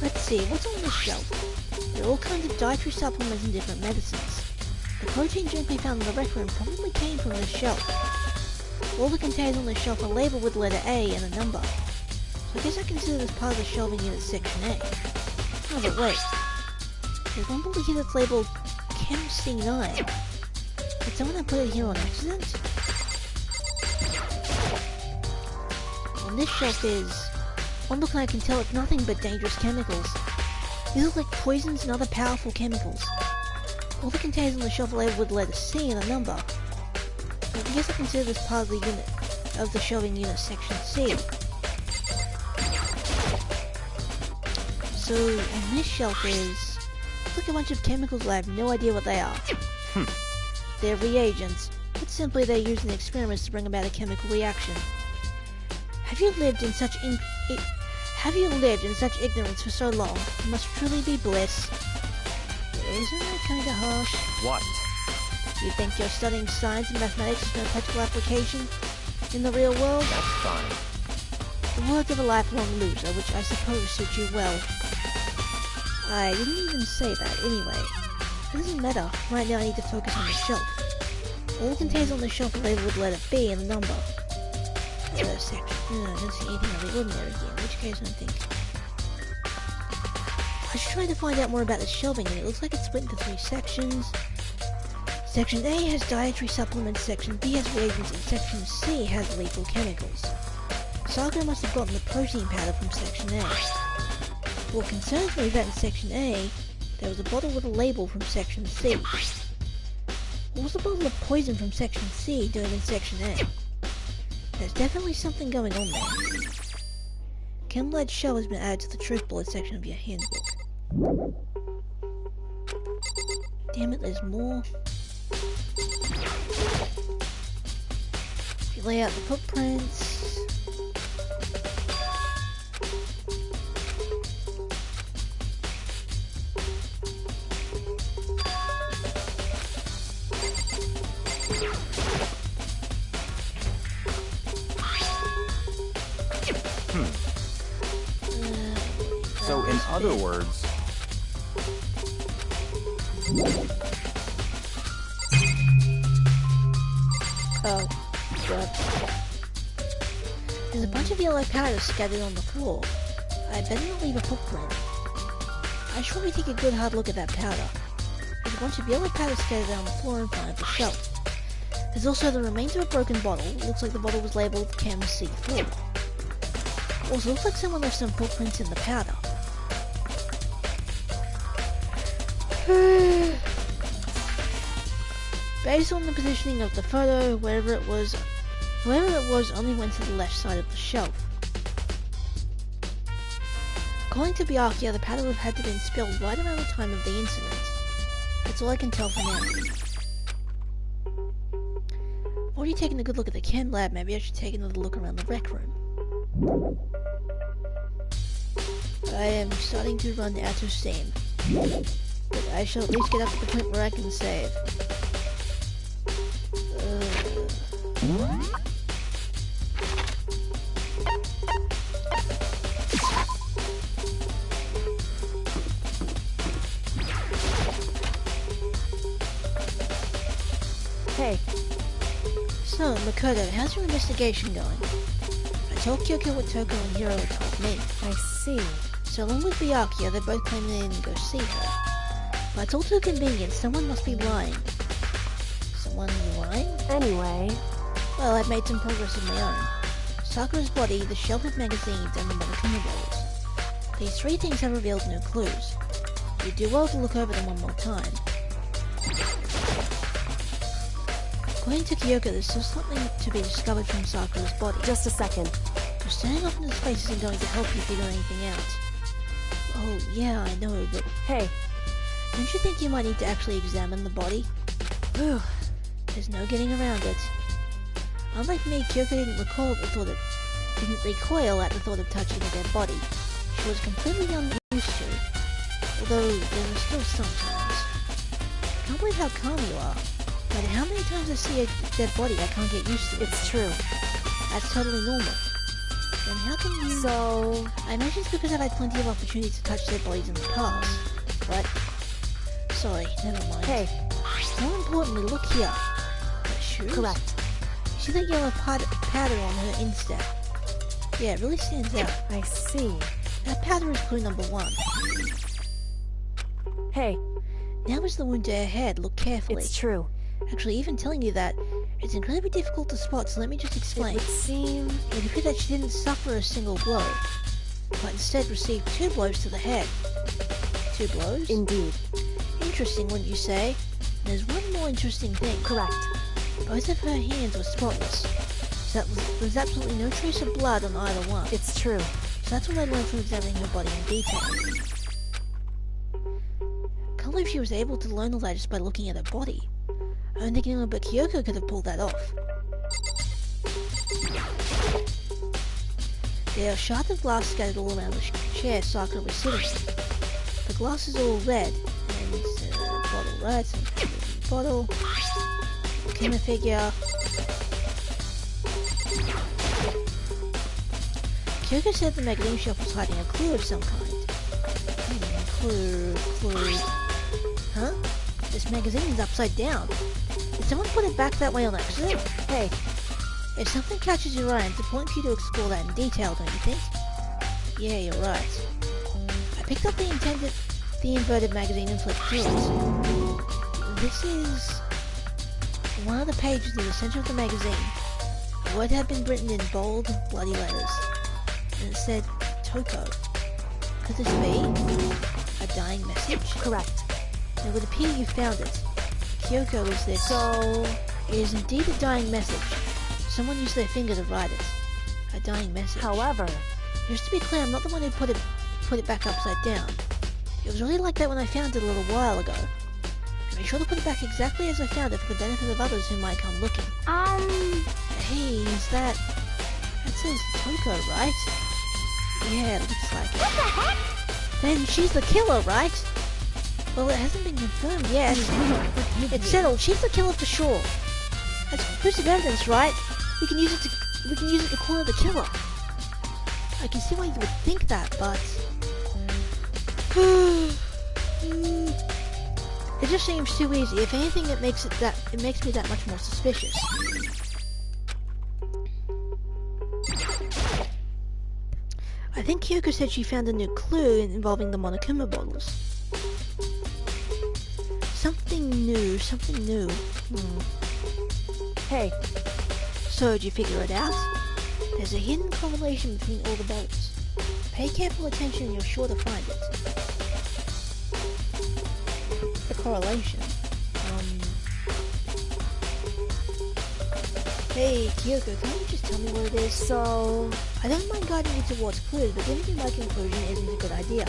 Let's see, what's on this shelf? There are all kinds of dietary supplements and different medicines. The protein drink we found in the rec room probably came from this shelf. All the containers on this shelf are labeled with the letter A and a number. So I guess I consider this part of the shelving unit section A. Oh, but wait. There's one bullet here that's labeled Chem C9. Did someone put it here on accident? On this shelf is... One look and I can tell it's nothing but dangerous chemicals. These look like poisons and other powerful chemicals. All the containers on the shelf are labeled with the letter C and a number. So I guess I consider this part of the unit of the shelving unit section C. So on this shelf is looks like a bunch of chemicals but I have no idea what they are. They're reagents, but simply they're used in experiments to bring about a chemical reaction. Have you lived in such ignorance for so long? It must truly be bliss. Isn't that kinda harsh? What? You think you're studying science and mathematics with no practical application in the real world? That's fine. The words of a lifelong loser, which I suppose suit you well. I didn't even say that, anyway. It doesn't matter. Right now I need to focus on the shelf. All the containers on the shelf are labeled with the letter B and a number. Section. I don't see anything of the ordinary here, in which case I think... I should try to find out more about the shelving, and it looks like it's split into 3 sections. Section A has dietary supplements, Section B has reagents, and Section C has lethal chemicals. Saga must have gotten the protein powder from Section A. What concerns me is that in Section A, there was a bottle with a label from Section C. What was the bottle of poison from Section C doing in Section A? There's definitely something going on there. Chem-lead shell has been added to the truth bullet section of your handbook. Damn it, there's more. If you lay out the footprints... So, in other words... Oh, God. There's a bunch of yellow powder scattered on the floor. I better not leave a footprint. I should probably take a good hard look at that powder. There's a bunch of yellow powder scattered on the floor in front of the shelf. There's also the remains of a broken bottle. It looks like the bottle was labeled Chem C4. Also, looks like someone left some footprints in the powder. Based on the positioning of the photo, whoever it was only went to the left side of the shelf. According to Byakuya, the powder would have had to have been spilled right around the time of the incident. That's all I can tell for now. already taken a good look at the chem lab, maybe I should take another look around the rec room. I am starting to run out of steam. But I shall at least get up to the point where I can save. Hey. So, Makoto, how's your investigation going? I told Kyoko what Toko and Hiro had told me. I see. So along with Byakuya, they both claim they didn't go see her. But it's all too convenient, someone must be lying. Someone lying? Anyway... Well, I've made some progress of my own. Sakura's body, the shelf of magazines, and the Monokuma bottles. These three things have revealed new clues. You'd do well to look over them one more time. According to Kyoko, there's still something to be discovered from Sakura's body. Just a second. But standing off into space isn't going to help you figure anything out. Oh, yeah, I know, but... Hey. Don't you think you might need to actually examine the body? Whew. There's no getting around it. Unlike me, Kyoko didn't recoil at the thought of touching a dead body. She was completely unused to, although there were still some times. I can't believe how calm you are. No matter how many times I see a dead body, I can't get used to it. It's true. That's totally normal. Then how can you... So... I imagine it's because I've had plenty of opportunities to touch dead bodies in the past. But... Sorry, never mind. Hey. More importantly, look here. Her shoes? Correct. You see that yellow powder on her instep? Yeah, it really stands out. I see. That powder is clue number 1. Hey. Now is the wound to her head. Look carefully. It's true. Actually, even telling you that, it's incredibly difficult to spot, so let me just explain. It would seem... It would appear that she didn't suffer a single blow, but instead received 2 blows to the head. 2 blows? Indeed. Interesting, wouldn't you say? And there's one more interesting thing. Correct. Both of her hands were spotless. So there was absolutely no trace of blood on either one. It's true. So that's what I learned from examining her body in detail. Can't believe she was able to learn all that just by looking at her body. I don't think anyone but Kyoko could have pulled that off. There are shards of glass scattered all around the chair Sakura was sitting in. The glass is all red, and it's a bottle, right? Some bottle, Kima figure. Kyoko said the magazine shelf was hiding a clue of some kind. Clue. Huh? This magazine is upside down. Did someone put it back that way on accident? Hey, if something catches your eye, it's important for you to explore that in detail, don't you think? Yeah, you're right. I picked up the inverted magazine and flipped through it. This is one of the pages in the center of the magazine. The word had been written in bold, bloody letters, and it said, Toko. Could this be a dying message? Correct. It would appear you found it. Kyoko, is this... So... It is indeed a dying message. Someone used their finger to write it. A dying message. However... Just to be clear, I'm not the one who put it back upside down. It was really like that when I found it a little while ago. Be sure to put it back exactly as I found it for the benefit of others who might come looking. Hey, is that... That says Toko, right? Yeah, it looks like it. What the heck? Then she's the killer, right? Well, it hasn't been confirmed yet. It's settled. She's the killer for sure. That's conclusive evidence, right? We can use it to corner the killer. I can see why you would think that, but it just seems too easy. If anything, it makes me that much more suspicious. I think Kyoko said she found a new clue involving the Monokuma bottles. Something new. Hey. So, did you figure it out? There's a hidden correlation between all the bottles. Pay careful attention and you're sure to find it. The correlation. Hey, Kyoko, can't you just tell me what it is? So... I don't mind guiding you towards clues, but giving you my conclusion isn't a good idea.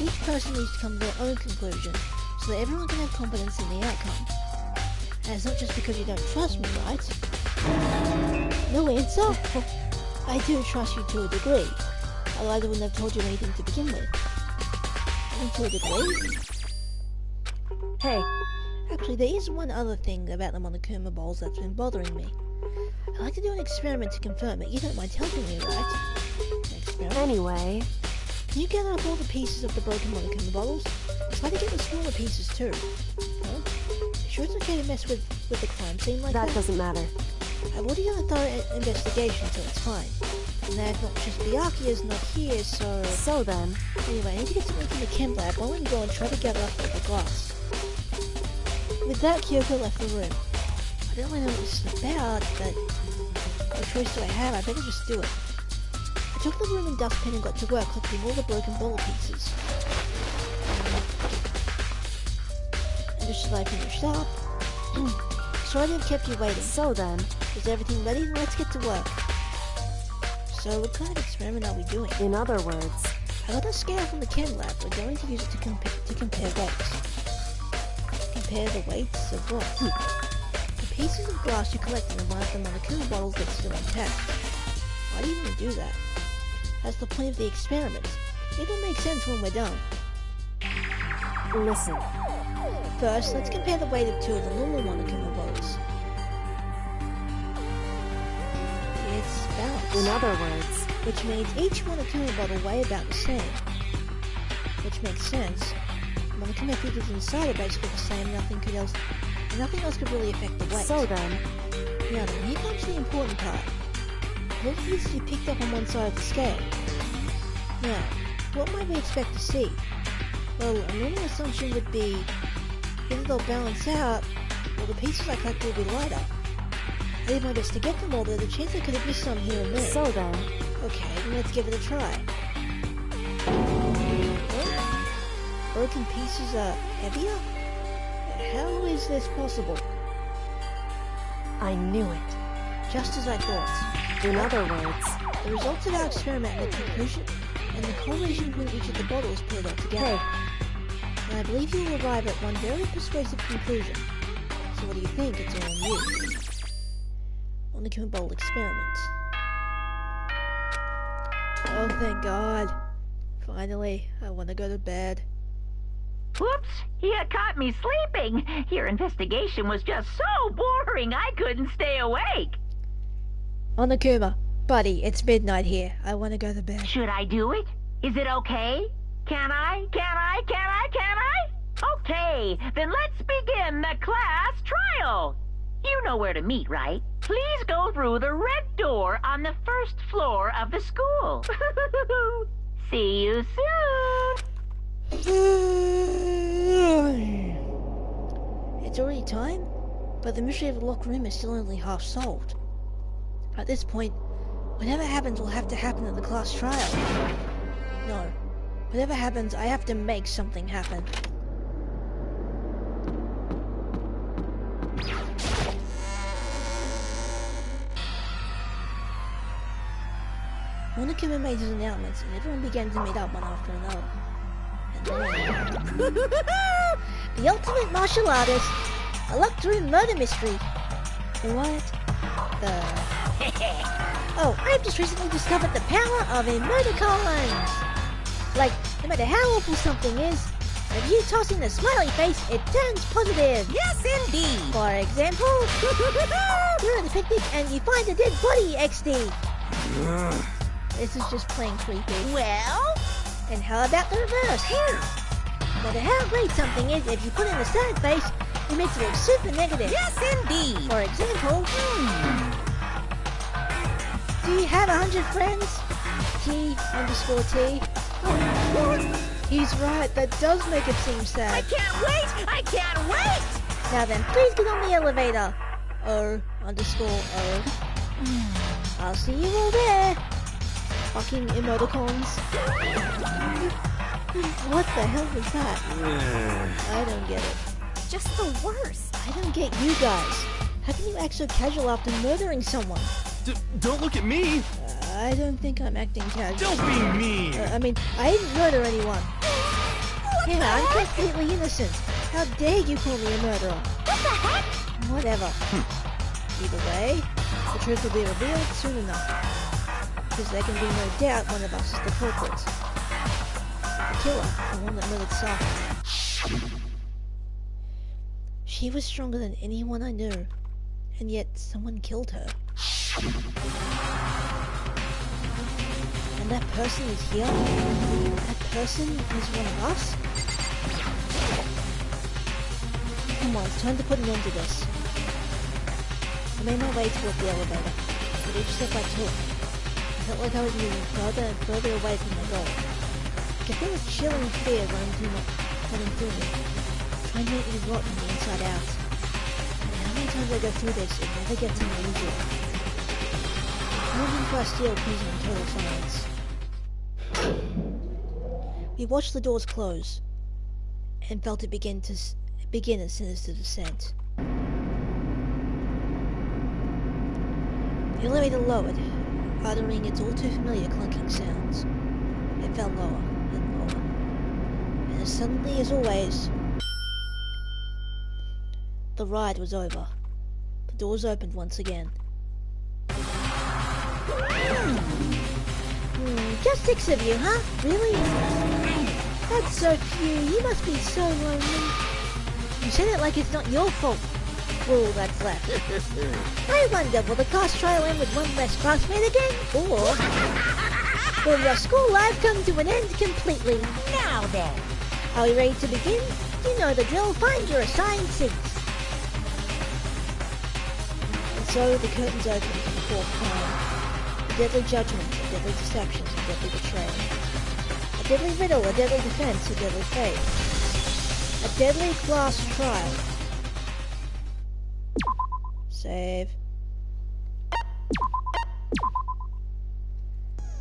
Each person needs to come to their own conclusion, so that everyone can have confidence in the outcome. And it's not just because you don't trust me, right? No answer? I do trust you to a degree. Otherwise I wouldn't have told you anything to begin with. And to a degree? Hey. Actually, there is one other thing about the Monokuma balls that's been bothering me. I'd like to do an experiment to confirm it. You don't mind helping me, right? An experiment? Anyway. Can you gather up all the pieces of the broken Monokuma bottles? Try to get the smaller pieces too. Huh? Sure it's okay to mess with the crime scene like that? That doesn't matter. I've already done a thorough investigation, so it's fine. And that not just Byakuya is not here, so... So then... Anyway, I need to get something from the chem lab. I want to go and try to gather up all the glass. With that, Kyoko left the room. I don't really know what this is about, but... What choice do I have? I better just do it. I took the room and dustpan and got to work collecting all the broken bottle pieces. And just as I finished up... Sorry to have kept you waiting. So then... Is everything ready? Let's get to work. So, what kind of experiment are we doing? In other words... I got a scale from the chem lab. We're going to use it to compare weights. Compare the weights of what? The pieces of glass you collected and one of them on the Monokuma bottles that's still intact. Why do you want to do that? That's the point of the experiment. It'll make sense when we're done. Listen. First, let's compare the weight of two of the normal Monokuma bottles. It's balanced. In other words... Which means each Monokuma bottle weigh about the same. Which makes sense. Monokuma figures inside are basically the same, nothing else could really affect the weight. So then... Now then, here comes the important part. What pieces you picked up on one side of the scale? Now, what might we expect to see? Well, a normal assumption would be either they'll balance out, or the pieces I collect will be lighter. I did my best to get them all, but there's a chance I could have missed some here and there. So then... Okay, then let's give it a try. What? Broken pieces are heavier? How is this possible? I knew it. Just as I thought. In other words... The results of our experiment and the conclusion and the correlation between each of the bottles put it all together. Hey. And I believe you will arrive at one very persuasive conclusion. So what do you think? It's all on you. Monokuma bowl experiment. Oh, thank God. Finally, I want to go to bed. Whoops! You caught me sleeping. Your investigation was just so boring I couldn't stay awake. Monokuma, buddy, it's midnight here. I want to go to bed. Should I do it? Is it okay? Can I? Okay, then let's begin the class trial. You know where to meet, right? Please go through the red door on the first floor of the school. See you soon. It's already time, but the mystery of the locked room is still only half solved. At this point, whatever happens will have to happen at the class trial. No, whatever happens, I have to make something happen. Monokuma made his announcements, and everyone began to meet up one after another. And then... the ultimate martial artist! A locked room murder mystery! What? The... Oh, I've just recently discovered the power of emoticons! Like, no matter how awful something is, if you toss in a smiley face, it turns positive! Yes, indeed! For example, you're at a picnic and you find a dead body, XD! This is just plain creepy. Well? And how about the reverse? Here! No matter how great something is, if you put in a sad face, it makes it look super negative. Yes, indeed! For example, do you have 100 friends? T_T. He's right, that does make it seem sad. I can't wait! Now then, please get on the elevator. O_O. I'll see you all there. Fucking emoticons. What the hell was that? I don't get it. Just the worst. I don't get you guys. How can you act so casual after murdering someone? Don't look at me! I don't think I'm acting casual. Don't be mean! I mean, I didn't murder anyone. Yeah, I'm completely innocent. How dare you call me a murderer? What the heck? Whatever. Either way, the truth will be revealed soon enough. Because there can be no doubt one of us is the culprit. The killer, the one that murdered Saki. She was stronger than anyone I knew, and yet someone killed her. And that person is here? That person is one of us? Come on, it's time to put an end to this. I made my way toward the elevator. With each step I took, I felt like I was moving further and further away from my goal. I could feel a chilling fear running through me, trying to make me rot from the inside out. And how many times I go through this, it never gets any easier. Moving past steel prison in total silence. We watched the doors close, and felt it begin a sinister descent. The elevator lowered, uttering its all too familiar clunking sounds. It fell lower and lower, and as suddenly as always, the ride was over. The doors opened once again. Just 6 of you, huh? Really? That's so few. You must be so lonely. You said it like it's not your fault. All that's left. I wonder, will the class trial end with one less classmate again? Or will your school life come to an end completely? Now then. Are we ready to begin? You know the drill. Find your assigned seats. And so the curtains opened for the fourth time. A deadly judgment, a deadly deception, a deadly betrayal. A deadly riddle, a deadly defense, a deadly fate. A deadly class trial. Save.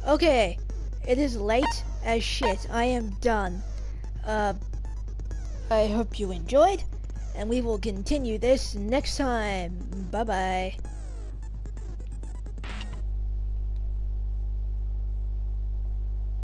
Okay, it is late as shit. I am done. I hope you enjoyed, and we will continue this next time. Bye-bye.